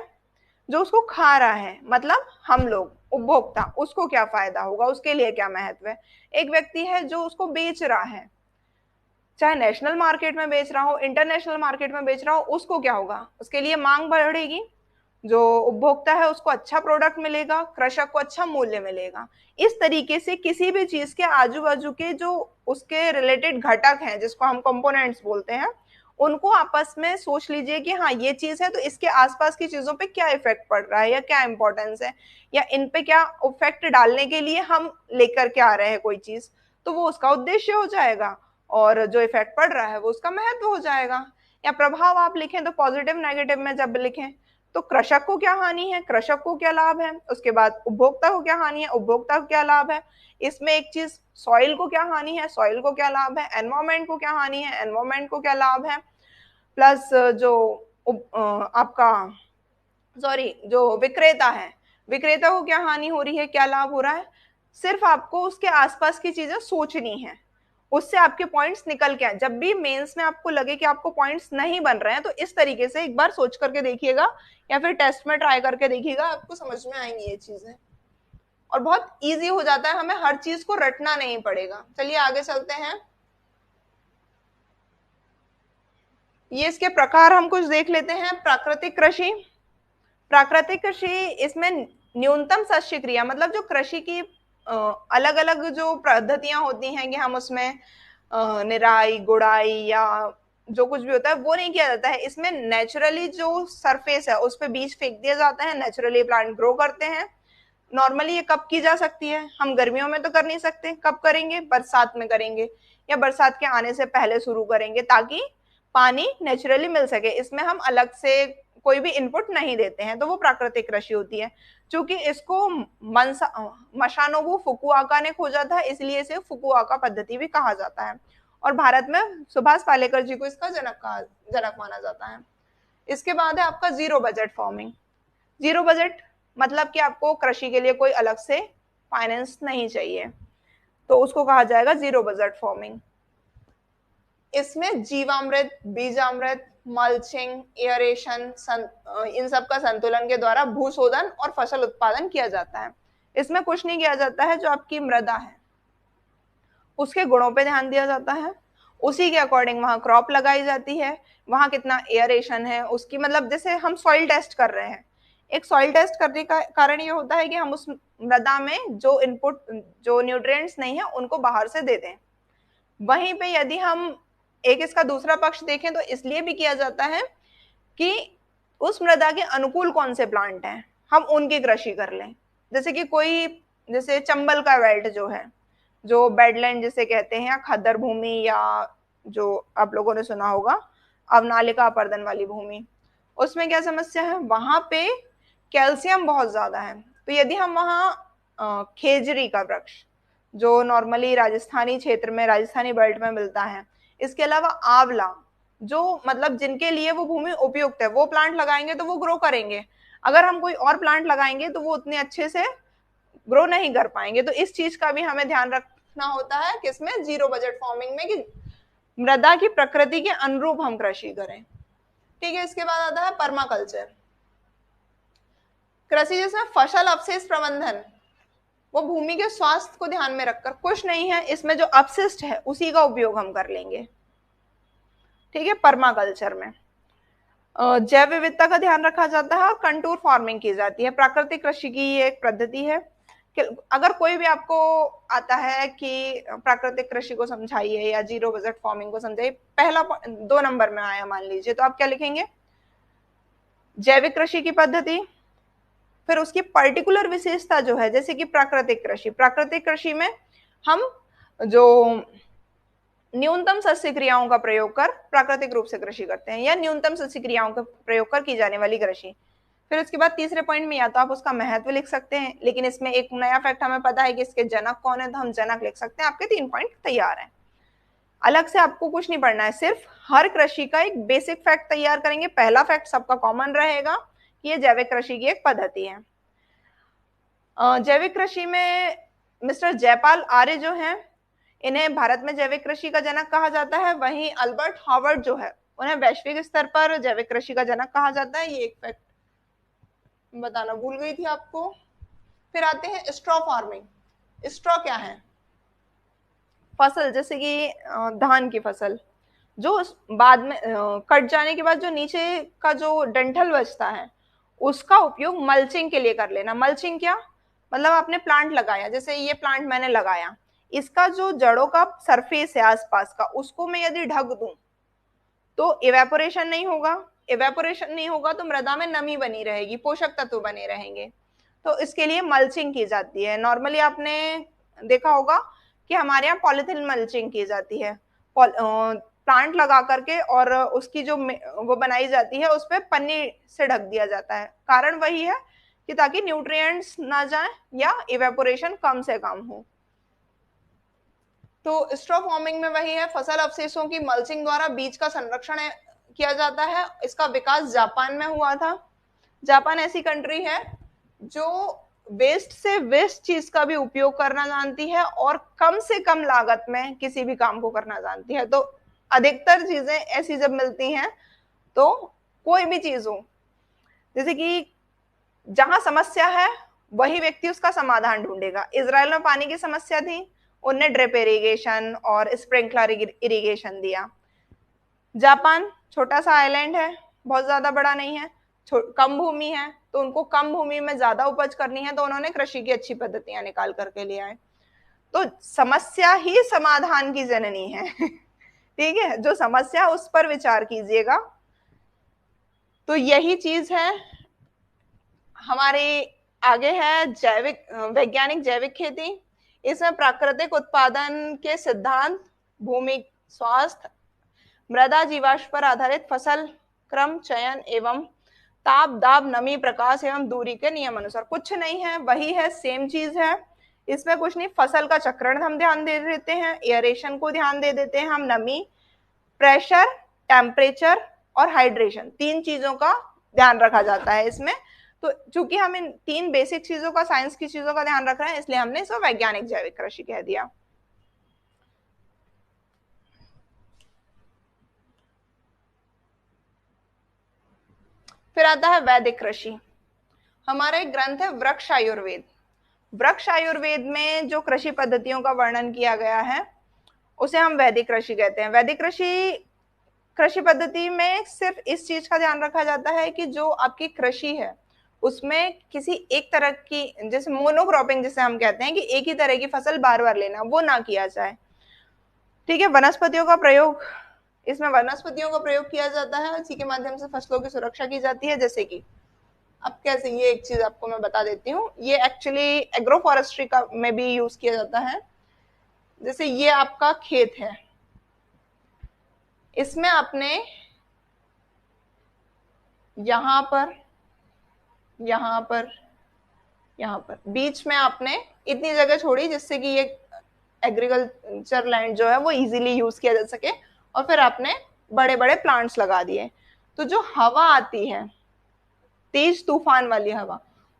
जो उसको खा रहा है, मतलब हम लोग उपभोक्ता, उसको क्या फायदा होगा, उसके लिए क्या महत्व है? एक व्यक्ति है जो उसको बेच रहा है, चाहे नेशनल मार्केट में बेच रहा हो, इंटरनेशनल मार्केट में बेच रहा हो, उसको क्या होगा? उसके लिए मांग बढ़ेगी, जो उपभोक्ता है उसको अच्छा प्रोडक्ट मिलेगा, कृषक को अच्छा मूल्य मिलेगा। इस तरीके से किसी भी चीज के आजू बाजू के जो उसके रिलेटेड घटक हैं, जिसको हम कंपोनेंट्स बोलते हैं, उनको आपस में सोच लीजिए कि हाँ ये चीज है तो इसके आसपास की चीजों पे क्या इफेक्ट पड़ रहा है या क्या इंपॉर्टेंस है, या इन पे क्या इफेक्ट डालने के लिए हम लेकर के आ रहे हैं कोई चीज, तो वो उसका उद्देश्य हो जाएगा, और जो इफेक्ट पड़ रहा है वो उसका महत्व हो जाएगा। या प्रभाव आप लिखें तो पॉजिटिव नेगेटिव में जब लिखें तो कृषक को क्या हानि है, कृषक को क्या लाभ है, उसके बाद उपभोक्ता को क्या हानि है, उपभोक्ता को क्या लाभ है। इसमें एक चीज, सॉइल को क्या हानि है, सॉइल को क्या लाभ है, एनवायरमेंट को क्या हानि है, एनवायरमेंट को क्या लाभ है, प्लस जो आपका जो विक्रेता है, विक्रेता को क्या हानि हो रही है, क्या लाभ हो रहा है। सिर्फ आपको उसके आसपास की चीजें सोचनी है, उससे आपके पॉइंट्स निकल के आए। जब भी मेंस में आपको लगे कि आपको पॉइंट्स नहीं बन रहे हैं तो इस तरीके से एक बार सोच करके देखिएगा, या फिर टेस्ट में ट्राई करके देखिएगा, आपको समझ में आएंगी ये चीजें, और बहुत इजी हो जाता है, हमें हर चीज को रटना नहीं पड़ेगा। चलिए आगे चलते हैं। ये इसके प्रकार हम कुछ देख लेते हैं। प्राकृतिक कृषि, प्राकृतिक कृषि, इसमें न्यूनतम शस्य क्रिया, मतलब जो कृषि की अलग अलग जो पद्धतियां होती हैं कि हम उसमें निराई गुड़ाई या जो कुछ भी होता है वो नहीं किया जाता है। इसमें नेचुरली जो सरफेस है उस पर बीज फेंक दिया जाता है, नेचुरली प्लांट ग्रो करते हैं। नॉर्मली ये कब की जा सकती है? हम गर्मियों में तो कर नहीं सकते, कब करेंगे? बरसात में करेंगे, या बरसात के आने से पहले शुरू करेंगे, ताकि पानी नेचुरली मिल सके। इसमें हम अलग से कोई भी इनपुट नहीं देते हैं, तो वो प्राकृतिक कृषि होती है। चूंकि इसको मशानोबु फुकुआका ने खोजा था, इसलिए इसे फुकुआका पद्धति भी कहा जाता है, और भारत में सुभाष पालेकर जी को इसका जनक माना जाता है। इसके बाद है आपका zero budget farming. Zero budget मतलब कि आपको कृषि के लिए कोई अलग से फाइनेंस नहीं चाहिए, तो उसको कहा जाएगा जीरो बजट फार्मिंग। इसमें जीवामृत, बीजामृत, मल्चिंग, एयरेशन, इन सब का संतुलन के द्वारा भूशोधन और फसल उत्पादन किया जाता है। इसमें कुछ नहीं किया जाता है, जो आपकी मृदा है उसके गुणों पे ध्यान दिया जाता है, उसी के अकॉर्डिंग वहां क्रॉप लगाई जाती है, वहां कितना एयरेशन है उसकी, मतलब जैसे हम सॉइल टेस्ट कर रहे हैं, एक सॉइल टेस्ट करने का कारण ये होता है कि हम उस मृदा में जो इनपुट, जो न्यूट्रिएंट्स नहीं है उनको बाहर से दे दें। वहीं पे यदि हम एक इसका दूसरा पक्ष देखें तो इसलिए भी किया जाता है कि उस मृदा के अनुकूल कौन से प्लांट हैं, हम उनकी कृषि कर लें। जैसे कि कोई, जैसे चंबल का बेल्ट जो है, जो बेडलैंड जिसे कहते हैं, या खद्दर भूमि, या जो आप लोगों ने सुना होगा अवनालिका अपर्दन वाली भूमि, उसमें क्या समस्या है, वहां पे कैल्शियम बहुत ज्यादा है। तो यदि हम वहाँ खेजरी का वृक्ष, जो नॉर्मली राजस्थानी क्षेत्र में, राजस्थानी बेल्ट में मिलता है, इसके अलावा आंवला, जो मतलब जिनके लिए वो भूमि उपयुक्त है, वो प्लांट लगाएंगे तो वो ग्रो करेंगे। अगर हम कोई और प्लांट लगाएंगे तो वो उतने अच्छे से ग्रो नहीं कर पाएंगे। तो इस चीज का भी हमें ध्यान रखना होता है किसमें, जीरो बजट फार्मिंग में, कि मृदा की प्रकृति के अनुरूप हम कृषि करें। ठीक है, इसके बाद आता है पर्माकल्चर, कृषि जिसमें फसल अवशेष प्रबंधन, वो भूमि के स्वास्थ्य को ध्यान में रखकर, कुछ नहीं है इसमें, जो अपशिष्ट है उसी का उपयोग हम कर लेंगे। ठीक है, पर्माकल्चर में जैव विविधता का ध्यान रखा जाता है और कंटूर फार्मिंग की जाती है। प्राकृतिक कृषि की ये एक पद्धति है कि अगर कोई भी आपको आता है कि प्राकृतिक कृषि को समझाइए या जीरो बजट फार्मिंग को समझाइए, पहला 2 नंबर में आया मान लीजिए, तो आप क्या लिखेंगे, जैविक कृषि की पद्धति। फिर उसकी पर्टिकुलर विशेषता जो है, जैसे कि प्राकृतिक कृषि, प्राकृतिक कृषि में हम जो न्यूनतम सस्य क्रियाओं का प्रयोग कर प्राकृतिक रूप से कृषि करते हैं, या न्यूनतम सस्य क्रियाओं का प्रयोग कर की जाने वाली कृषि। फिर उसके बाद तीसरे पॉइंट में या तो आप उसका महत्व लिख सकते हैं, लेकिन इसमें एक नया फैक्ट हमें पता है कि इसके जनक कौन है, तो हम जनक लिख सकते हैं। आपके 3 पॉइंट तैयार हैं, अलग से आपको कुछ नहीं पढ़ना है, सिर्फ हर कृषि का एक बेसिक फैक्ट तैयार करेंगे। पहला फैक्ट सबका कॉमन रहेगा कि ये जैविक कृषि की एक पद्धति है। जैविक कृषि में मिस्टर जयपाल आर्य जो हैं, इन्हें भारत में जैविक कृषि का जनक कहा जाता है। वहीं अल्बर्ट हार्वर्ड जो है, उन्हें वैश्विक स्तर पर जैविक कृषि का जनक कहा जाता है। ये एक फैक्ट बताना भूल गई थी आपको। फिर आते हैं स्ट्रॉ फार्मिंग। स्ट्रॉ क्या है, फसल, जैसे कि धान की फसल, जो बाद में कट जाने के बाद जो नीचे का जो डंठल बचता है, उसका उपयोग मल्चिंग के लिए कर लेना। मल्चिंग क्या मतलब, आपने प्लांट लगाया, जैसे ये प्लांट मैंने लगाया, इसका जो जड़ों का सरफेस है आसपास का, उसको मैं यदि ढक दूं तो इवेपोरेशन नहीं होगा। इवेपोरेशन नहीं होगा तो मृदा में नमी बनी रहेगी, पोषक तत्व बने रहेंगे। तो इसके लिए मल्चिंग की जाती है। नॉर्मली आपने देखा होगा कि हमारे यहाँ पॉलिथीन मल्चिंग की जाती है, प्लांट लगा करके, और उसकी जो वो बनाई जाती है उस पर पन्नी से ढक दिया जाता है। कारण वही है कि ताकि न्यूट्रिएंट्स ना जाए या इवेपोरेशन कम से कम हो। तो स्ट्रॉ फार्मिंग में वही है, फसल अवशेषों की मल्चिंग द्वारा बीज का संरक्षण किया जाता है। इसका विकास जापान में हुआ था। जापान ऐसी कंट्री है जो वेस्ट से वेस्ट चीज का भी उपयोग करना जानती है और कम से कम लागत में किसी भी काम को करना जानती है। तो अधिकतर चीजें ऐसी जब मिलती हैं, तो कोई भी चीज हो, जैसे कि जहां समस्या है वही व्यक्ति उसका समाधान ढूंढेगा। इजराइल में पानी की समस्या थी, उनने ड्रिप इरिगेशन और स्प्रिंकलर इरिगेशन दिया। जापान छोटा सा आइलैंड है, बहुत ज्यादा बड़ा नहीं है, कम भूमि है, तो उनको कम भूमि में ज्यादा उपज करनी है, तो उन्होंने कृषि की अच्छी पद्धतियां निकाल करके लिया है। तो समस्या ही समाधान की जननी है। ठीक है, जो समस्या उस पर विचार कीजिएगा। तो यही चीज है हमारे आगे है जैविक, वैज्ञानिक जैविक खेती। इसमें प्राकृतिक उत्पादन के सिद्धांत, भूमि स्वास्थ्य, मृदा जीवाश्म पर आधारित फसल क्रम चयन एवं ताप दाब नमी प्रकाश एवं दूरी के नियम अनुसार, कुछ नहीं है, वही है, सेम चीज है। इसमें कुछ नहीं, फसल का चक्रण हम ध्यान दे देते हैं, एयरेशन को ध्यान दे देते हैं हम, नमी, प्रेशर, टेम्परेचर और हाइड्रेशन, 3 चीजों का ध्यान रखा जाता है इसमें। तो चूंकि हम इन 3 बेसिक चीजों का, साइंस की चीजों का ध्यान रख रहे हैं, इसलिए हमने इसको वैज्ञानिक जैविक कृषि कह दिया। फिर आता है वैदिक कृषि। हमारा एक ग्रंथ है वृक्ष आयुर्वेद। वृक्ष आयुर्वेद में जो कृषि पद्धतियों का वर्णन किया गया है उसे हम वैदिक कृषि कहते हैं। वैदिक कृषि कृषि पद्धति में सिर्फ इस चीज का ध्यान रखा जाता है कि जो आपकी कृषि है उसमें किसी एक तरह की, जैसे मोनोक्रॉपिंग जिसे हम कहते हैं कि एक ही तरह की फसल बार बार लेना, वो ना किया जाए। ठीक है। वनस्पतियों का प्रयोग, इसमें वनस्पतियों का प्रयोग किया जाता है, इसी के माध्यम से फसलों की सुरक्षा की जाती है। जैसे कि अब कैसे, ये एक चीज आपको मैं बता देती हूँ, ये एक्चुअली एग्रो फॉरेस्ट्री का में भी यूज किया जाता है। जैसे ये आपका खेत है, इसमें आपने यहाँ पर, यहाँ पर, यहाँ पर बीच में आपने इतनी जगह छोड़ी जिससे कि ये एग्रीकल्चर लैंड जो है वो इजीली यूज किया जा सके, और फिर आपने बड़े बड़े प्लांट्स लगा दिए। तो जो हवा आती है, तेज तूफान वाली हवा,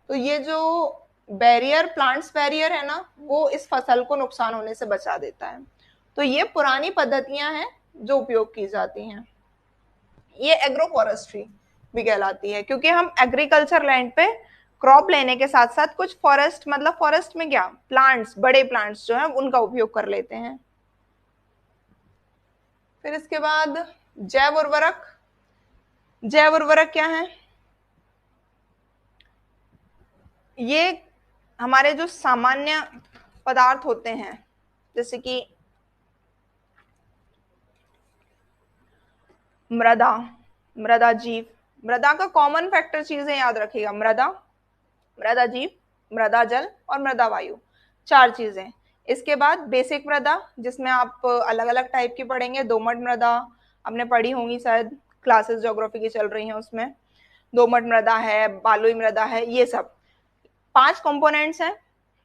तो ये जो बैरियर, प्लांट्स बैरियर है ना, वो इस फसल को नुकसान होने से बचा देता है। तो ये पुरानी पद्धतियां हैं जो उपयोग की जाती हैं। ये एग्रो फॉरेस्ट्री भी कहलाती है, क्योंकि हम एग्रीकल्चर लैंड पे क्रॉप लेने के साथ साथ कुछ फॉरेस्ट, मतलब फॉरेस्ट में क्या, प्लांट्स, बड़े प्लांट्स जो है उनका उपयोग कर लेते हैं। फिर इसके बाद जैव उर्वरक। जैव उर्वरक क्या है? ये हमारे जो सामान्य पदार्थ होते हैं, जैसे कि मृदा, मृदा जीव, मृदा का कॉमन फैक्टर चीजें याद रखिएगा, मृदा, मृदा जीव, मृदा जल और मृदा वायु, 4 चीजें। इसके बाद बेसिक मृदा, जिसमें आप अलग अलग टाइप की पढ़ेंगे। दोमट मृदा आपने पढ़ी होंगी शायद, क्लासेस ज्योग्राफी की चल रही हैं उसमें। दोमट मृदा है, बालुई मृदा है, ये सब 5 कंपोनेंट्स हैं।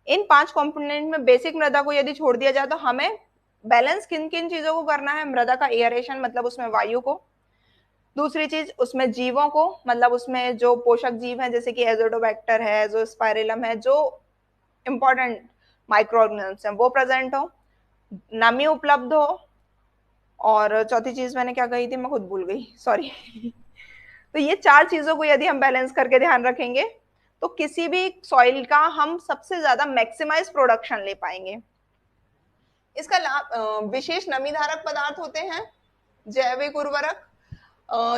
इन 5 कंपोनेंट में बेसिक मृदा को यदि छोड़ दिया जाए तो हमें बैलेंस किन किन चीजों को करना है? मृदा का एयरेशन, मतलब उसमें वायु को। दूसरी चीज, उसमें जीवों को, मतलब उसमें जो पोषक जीव हैं जैसे कि एजोटोबैक्टर है, जो स्पाइरेलम है, जो इंपॉर्टेंट माइक्रो ऑर्गेनिजम्स हैं वो प्रेजेंट हो, नमी उपलब्ध हो, और चौथी चीज मैंने क्या कही थी, मैं खुद भूल गई, सॉरी। तो ये 4 चीजों को यदि हम बैलेंस करके ध्यान रखेंगे तो किसी भी सॉइल का हम सबसे ज्यादा मैक्सिमाइज प्रोडक्शन ले पाएंगे। इसका लाभ, विशेष नमी धारक पदार्थ होते हैं जैविक उर्वरक,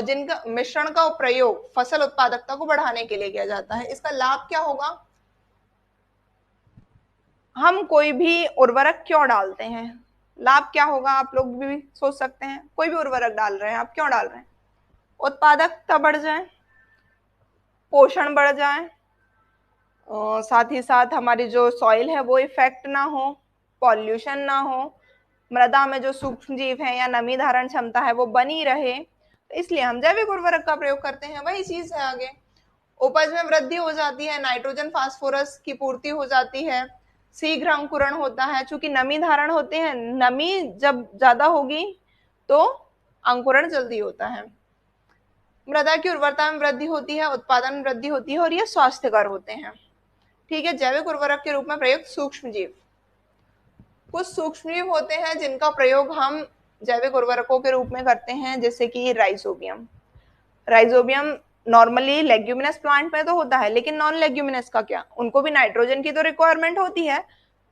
जिनका मिश्रण का प्रयोग फसल उत्पादकता को बढ़ाने के लिए किया जाता है। इसका लाभ क्या होगा? हम कोई भी उर्वरक क्यों डालते हैं, लाभ क्या होगा, आप लोग भी सोच सकते हैं। कोई भी उर्वरक डाल रहे हैं, आप क्यों डाल रहे हैं? उत्पादकता बढ़ जाए, पोषण बढ़ जाए, साथ ही साथ हमारी जो सॉइल है वो इफेक्ट ना हो, पॉल्यूशन ना हो, मृदा में जो सूक्ष्म जीव है या नमी धारण क्षमता है वो बनी रहे, तो इसलिए हम जैविक उर्वरक का प्रयोग करते हैं। वही चीज है आगे, उपज में वृद्धि हो जाती है, नाइट्रोजन फास्फोरस की पूर्ति हो जाती है, शीघ्र अंकुरण होता है, चूंकि नमी धारण होते हैं, नमी जब ज्यादा होगी तो अंकुरण जल्दी होता है, मृदा की उर्वरता में वृद्धि होती है, उत्पादन में वृद्धि होती है, और ये स्वास्थ्यकर होते हैं। ठीक है। जैविक उर्वरक के रूप में प्रयुक्त सूक्ष्म जीव, कुछ सूक्ष्म जीव होते हैं जिनका प्रयोग हम जैविक उर्वरकों के रूप में करते हैं, जैसे कि rhizobium. Rhizobium normally leguminous plant में तो होता है, लेकिन नॉन लेग्यूमिनस का क्या, उनको भी नाइट्रोजन की तो रिक्वायरमेंट होती है।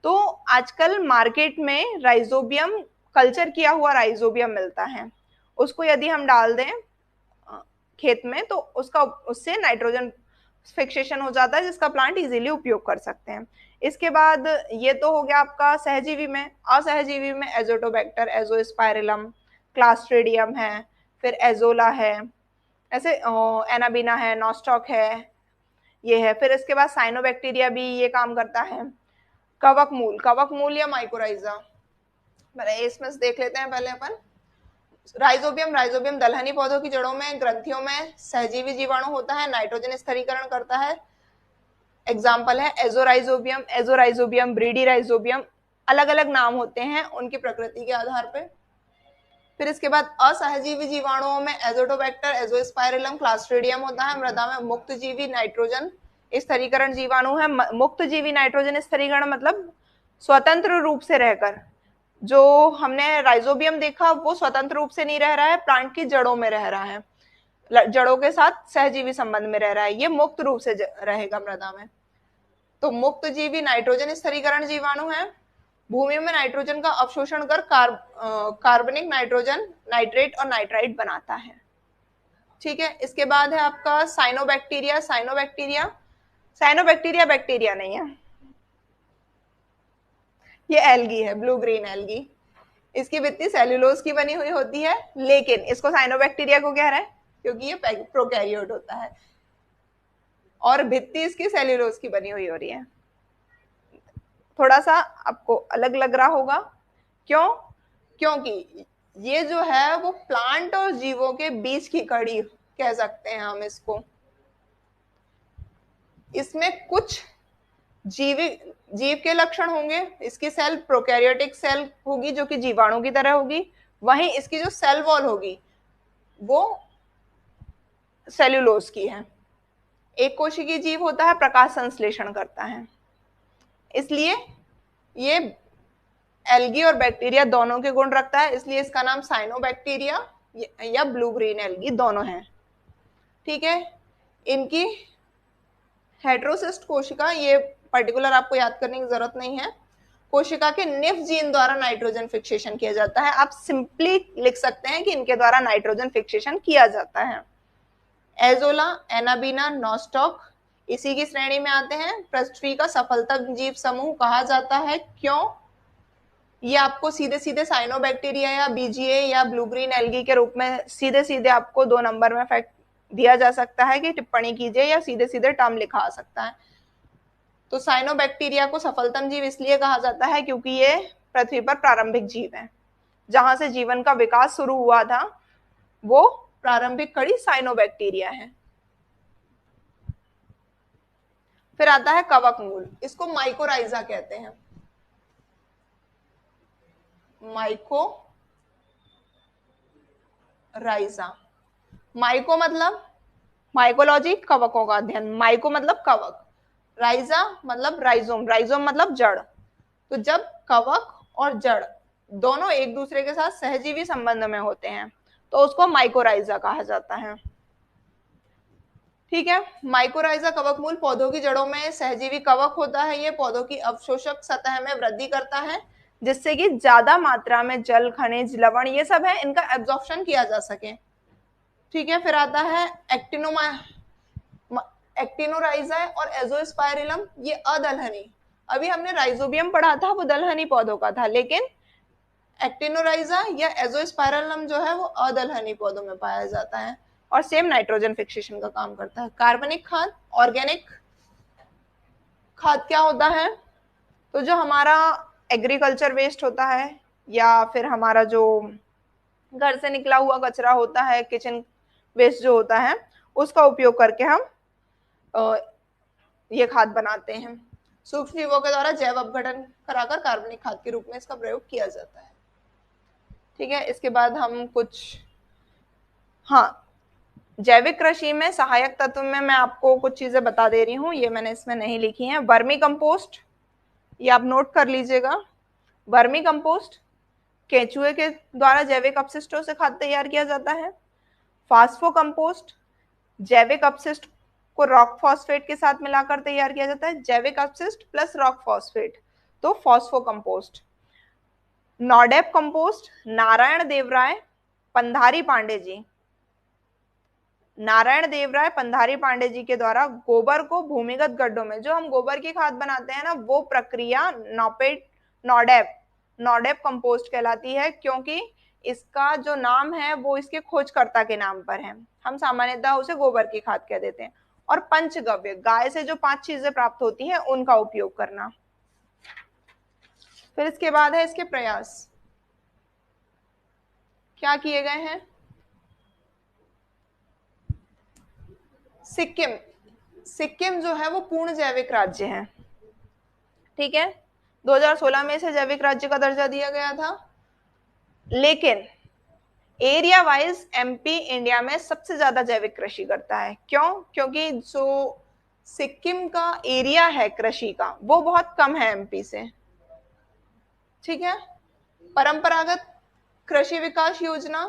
तो आजकल मार्केट में राइजोबियम, कल्चर किया हुआ राइजोबियम मिलता है, उसको यदि हम डाल दें खेत में तो उसका, उससे नाइट्रोजन फिक्सेशन हो जाता है, जिसका प्लांट इजीली उपयोग कर सकते हैं। इसके बाद ये तो हो गया आपका सहजीवी में। असहजीवी में एजोटोबैक्टर, एजोस्पाइरिलम, क्लास्ट्रिडियम है, फिर एजोला है, ऐसे एनाबिना है, नॉस्टॉक है, ये है। फिर इसके बाद साइनोबैक्टीरिया भी ये काम करता है। कवक मूल, कवक मूल या माइकोराइजा, इसमें से देख लेते हैं पहले अपन। राइजोबियम, राइजोबियम दलहनी पौधों की जड़ों में, ग्रंथियों में सहजीवी जीवाणु होता है, नाइट्रोजन स्थिरीकरण करता है। एग्जाम्पल है एजोराइजोबियम, एजोराइजोबियम, ब्रीडी राइजोबियम, अलग अलग नाम होते हैं उनकी प्रकृति के आधार पर। फिर इसके बाद असहजीवी जीवाणुओं में एजोटोबैक्टर, एजोस्पाइरिलम, क्लास्ट्रीडियम होता है। मृदा में मुक्त जीवी नाइट्रोजन स्थिरीकरण जीवाणु है। मुक्त जीवी नाइट्रोजन स्थिरीकरण मतलब स्वतंत्र रूप से रहकर, जो हमने राइजोबियम देखा वो स्वतंत्र रूप से नहीं रह रहा है, प्लांट की जड़ों में रह रहा है, जड़ों के साथ सहजीवी संबंध में रह रहा है, ये मुक्त रूप से रहेगा मृदा में। तो मुक्त जीवी नाइट्रोजन स्थिरीकरण जीवाणु है। भूमि में नाइट्रोजन का अवशोषण कर कार्बनिक नाइट्रोजन नाइट्रेट और नाइट्राइट बनाता है। ठीक है, इसके बाद है आपका साइनोबैक्टीरिया। साइनोबैक्टीरिया बैक्टीरिया नहीं है, ये एल्गी है, ब्लू ग्रीन एल्गी। इसकी भित्ति सेल्यूलोज की बनी हुई होती है, लेकिन इसको साइनोबैक्टीरिया को कह रहे हैं क्योंकि ये प्रोकैरियोट होता है और भित्ति इसकी सेल्यूलोज की बनी हुई हो रही है। थोड़ा सा आपको अलग लग रहा होगा, क्यों? क्योंकि ये जो है वो प्लांट और जीवों के बीच की कड़ी कह सकते हैं हम इसको। इसमें कुछ जीव के लक्षण होंगे, इसकी सेल प्रोकैरियोटिक सेल होगी जो कि जीवाणु की तरह होगी, वहीं इसकी जो सेल वॉल होगी वो सेल्यूलोज की है। एक कोशिकीय जीव होता है, प्रकाश संश्लेषण करता है, इसलिए ये एल्गी और बैक्टीरिया दोनों के गुण रखता है, इसलिए इसका नाम साइनोबैक्टीरिया या ब्लू ग्रीन एल्गी दोनों है। ठीक है, इनकी हेटेरोसिस्ट कोशिका, ये पर्टिकुलर आपको याद करने की जरूरत नहीं है, कोशिका के निफ जीन द्वारा नाइट्रोजन फिक्सेशन किया जाता है। आप सिंपली लिख सकते हैं कि इनके द्वारा नाइट्रोजन फिक्सेशन किया जाता है। एजोला, एनाबीना, नॉस्टॉक इसी की श्रेणी में आते हैं। पृथ्वी का सफलतम जीव समूह कहा जाता है, क्यों? ये आपको सीधे सीधे साइनोबैक्टीरिया या बीजीए या ब्लू ग्रीन एल्गी के रूप में सीधे सीधे आपको 2 नंबर में फैक्ट दिया जा सकता है कि टिप्पणी कीजिए, या सीधे सीधे टर्म लिखा आ सकता है। तो साइनोबैक्टीरिया को सफलतम जीव इसलिए कहा जाता है क्योंकि ये पृथ्वी पर प्रारंभिक जीव है, जहां से जीवन का विकास शुरू हुआ था वो प्रारंभिक कड़ी साइनोबैक्टीरिया है। फिर आता है कवक मूल, इसको माइकोराइजा कहते हैं। माइकोराइजा, माइको मतलब माइकोलॉजी, कवकों का अध्ययन, माइको मतलब कवक, राइजा मतलब राइजोम, राइजोम मतलब जड़। तो जब कवक और जड़ दोनों एक दूसरे के साथ सहजीवी संबंध में होते हैं तो उसको माइकोराइजा कहा जाता है। ठीक है, माइकोराइजा कवक मूल पौधों की जड़ों में सहजीवी कवक होता है। ये पौधों की अवशोषक सतह में वृद्धि करता है जिससे कि ज्यादा मात्रा में जल, खनिज, लवण ये सब है इनका एब्जॉर्प्शन किया जा सके। ठीक है, फिर आता है एक्टिनोराइजा और एजोस्पाइरिलम, ये अदलहनी। अभी हमने राइजोबियम पढ़ा था, वो दलहनी पौधों का था, लेकिन एक्टिनोराइजा या एजोस्पाइरिलम जो है वो अदलहनी पौधों में पाया जाता है और सेम नाइट्रोजन फिक्सेशन का काम करता है। कार्बनिक खाद, ऑर्गेनिक खाद क्या होता है? तो जो हमारा एग्रीकल्चर वेस्ट होता है या फिर हमारा जो घर से निकला हुआ कचरा होता है, किचन वेस्ट जो होता है, उसका उपयोग करके हम ये खाद बनाते हैं। सूक्ष्म जीवों के द्वारा जैव अपघटन कराकर कार्बनिक खाद के रूप में इसका प्रयोग किया जाता है। ठीक है, इसके बाद हम कुछ जैविक कृषि में सहायक तत्व में मैं आपको कुछ चीजें बता दे रही हूँ, ये मैंने इसमें नहीं लिखी हैं। वर्मी कंपोस्ट, ये आप नोट कर लीजिएगा। वर्मी कंपोस्ट केंचुए के द्वारा जैविक अपशिष्टों से खाद तैयार किया जाता है। फास्फो कंपोस्ट जैविक अपशिष्ट को रॉक फॉस्फेट के साथ मिलाकर तैयार किया जाता है, जैविक अपशिष्ट प्लस रॉक फॉस्फेट, तो phospho compost. NADEP compost Narayan Deorao Pandhari Pande ji, Narayan Deorao Pandhari Pande ji के द्वारा गोबर को भूमिगत गड्ढों में, जो हम गोबर की खाद बनाते हैं ना, वो प्रक्रिया नॉडेप कंपोस्ट कहलाती है, क्योंकि इसका जो नाम है वो इसके खोजकर्ता के नाम पर है। हम सामान्यतः उसे गोबर की खाद कह देते हैं। और पंचगव्य, गाय से जो 5 चीजें प्राप्त होती हैं उनका उपयोग करना। फिर इसके बाद है इसके प्रयास क्या किए गए हैं। सिक्किम जो है वो पूर्ण जैविक राज्य है। ठीक है, 2016 में इसे जैविक राज्य का दर्जा दिया गया था, लेकिन एरिया वाइज एमपी इंडिया में सबसे ज्यादा जैविक कृषि करता है। क्यों? क्योंकि जो सिक्किम का एरिया है कृषि का वो बहुत कम है एमपी से। ठीक है। परंपरागत कृषि विकास योजना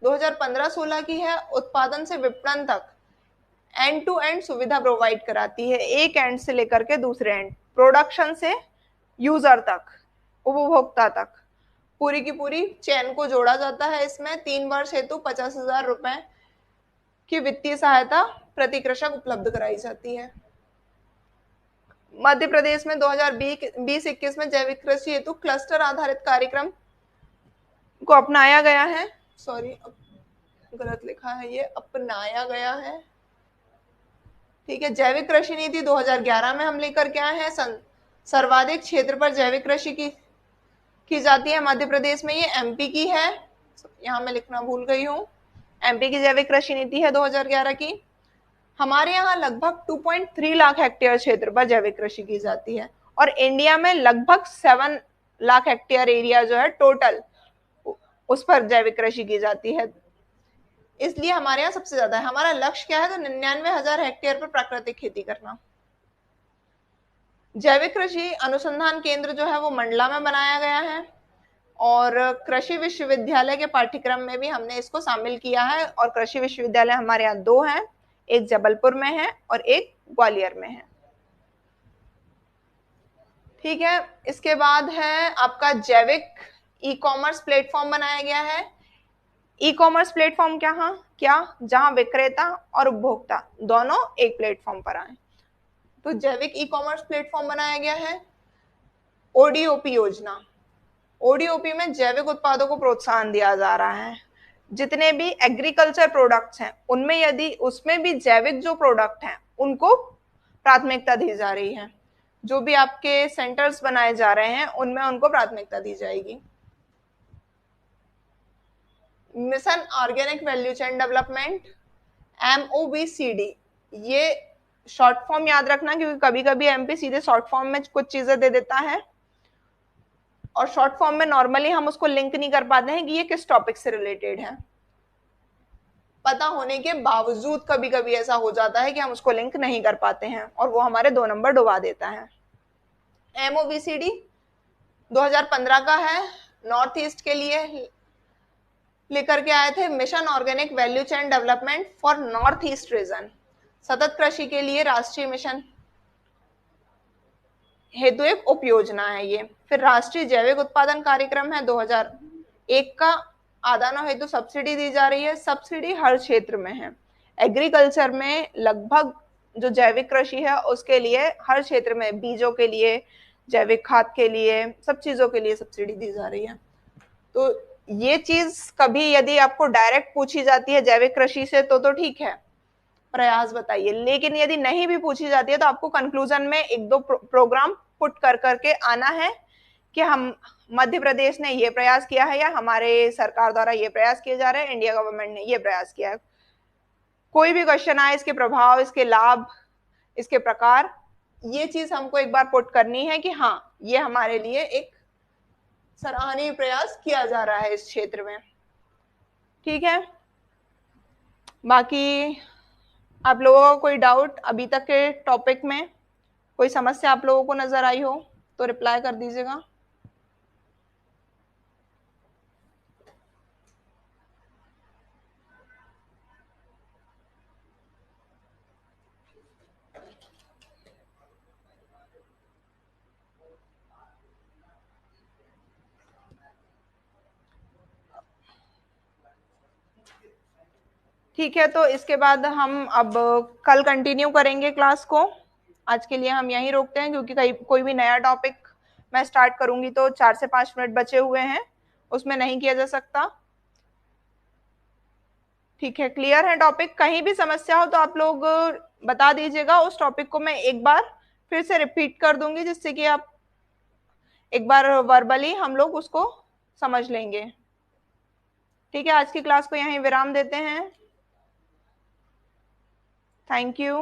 2015-16 की है, उत्पादन से विपणन तक एंड टू एंड सुविधा प्रोवाइड कराती है, एक एंड से लेकर के दूसरे एंड, प्रोडक्शन से यूजर तक, उपभोक्ता तक, पूरी की पूरी चेन को जोड़ा जाता है। इसमें 3 वर्ष हेतु 50,000 रुपए की वित्तीय सहायता प्रति कृषक उपलब्ध कराई जाती है। मध्य प्रदेश में 2020-21 में जैविक कृषि हेतु क्लस्टर आधारित कार्यक्रम को अपनाया गया है। सॉरी, गलत लिखा है, ये अपनाया गया है। ठीक है। जैविक कृषि नीति 2011 में हम लेकर के आए हैं। सर्वाधिक क्षेत्र पर जैविक कृषि की जाती है मध्य प्रदेश में, ये एमपी की है, यहाँ मैं लिखना भूल गई हूँ। एमपी की जैविक कृषि नीति है 2011 की। हमारे यहाँ लगभग 2.3 लाख हेक्टेयर क्षेत्र पर जैविक कृषि की जाती है और इंडिया में लगभग 7 लाख हेक्टेयर एरिया जो है टोटल उस पर जैविक कृषि की जाती है, इसलिए हमारे यहाँ सबसे ज्यादा है। हमारा लक्ष्य क्या है? तो 99,000 हेक्टेयर पर प्राकृतिक खेती करना। जैविक कृषि अनुसंधान केंद्र जो है वो मंडला में बनाया गया है और कृषि विश्वविद्यालय के पाठ्यक्रम में भी हमने इसको शामिल किया है। और कृषि विश्वविद्यालय हमारे यहाँ 2 हैं, एक जबलपुर में है और एक ग्वालियर में है। ठीक है। इसके बाद है आपका जैविक ई कॉमर्स प्लेटफॉर्म बनाया गया है। ई कॉमर्स प्लेटफॉर्म क्या जहां विक्रेता और उपभोक्ता दोनों एक प्लेटफॉर्म पर आए, तो जैविक ई कॉमर्स प्लेटफॉर्म बनाया गया है। ओडीओपी योजना, ओडीओपी में जैविक उत्पादों को प्रोत्साहन दिया जा रहा है। जितने भी एग्रीकल्चर प्रोडक्ट्स हैं उनमें यदि उसमें भी जैविक जो प्रोडक्ट हैं उनको प्राथमिकता दी जा रही है। जो भी आपके सेंटर्स बनाए जा रहे हैं उनमें उनको प्राथमिकता दी जाएगी। Mission organic value chain development, MOVCD, ये शॉर्ट फॉर्म याद रखना क्योंकि कभी कभी एमपी सीधे शॉर्ट फॉर्म में कुछ चीजें दे देता है और शॉर्ट फॉर्म में नॉर्मली हम उसको लिंक नहीं कर पाते हैं कि ये किस टॉपिक से रिलेटेड है। पता होने के बावजूद कभी कभी ऐसा हो जाता है कि हम उसको लिंक नहीं कर पाते हैं और वो हमारे 2 नंबर डुबा देता है। MOVCD 2015 का है, नॉर्थ ईस्ट के लिए लेकर के आए थे। Mission organic value chain development for north east region, सतत कृषि के लिए राष्ट्रीय मिशन हेतु एक उप योजना है ये। फिर राष्ट्रीय जैविक उत्पादन कार्यक्रम है 2001 का, आदानों हेतु सब्सिडी दी जा रही है। सब्सिडी हर क्षेत्र में है, एग्रीकल्चर में लगभग जो जैविक कृषि है उसके लिए हर क्षेत्र में बीजों के लिए, जैविक खाद के लिए, सब चीजों के लिए सब्सिडी दी जा रही है। तो ये चीज कभी यदि आपको डायरेक्ट पूछी जाती है जैविक कृषि से तो ठीक है, प्रयास बताइए। लेकिन यदि नहीं भी पूछी जाती है तो आपको कंक्लूजन में 1-2 प्रोग्राम पुट कर करके आना है कि हम मध्य प्रदेश ने ये प्रयास किया है या हमारे सरकार द्वारा ये प्रयास किए जा रहे हैं, इंडिया गवर्नमेंट ने ये प्रयास किया है। कोई भी क्वेश्चन आए, इसके प्रभाव, इसके लाभ, इसके प्रकार, ये चीज हमको एक बार पुट करनी है कि हाँ ये हमारे लिए एक सराहनीय प्रयास किया जा रहा है इस क्षेत्र में। ठीक है। बाकी आप लोगों का कोई डाउट अभी तक के टॉपिक में, कोई समस्या आप लोगों को नजर आई हो तो रिप्लाई कर दीजिएगा। ठीक है, तो इसके बाद हम अब कल कंटिन्यू करेंगे क्लास को। आज के लिए हम यहीं रोकते हैं क्योंकि कोई भी नया टॉपिक मैं स्टार्ट करूंगी तो 4 से 5 मिनट बचे हुए हैं, उसमें नहीं किया जा सकता। ठीक है, क्लियर है टॉपिक? कहीं भी समस्या हो तो आप लोग बता दीजिएगा, उस टॉपिक को मैं एक बार फिर से रिपीट कर दूंगी जिससे कि आप एक बार वर्बली हम लोग उसको समझ लेंगे। ठीक है, आज की क्लास को यहीं विराम देते हैं। Thank you.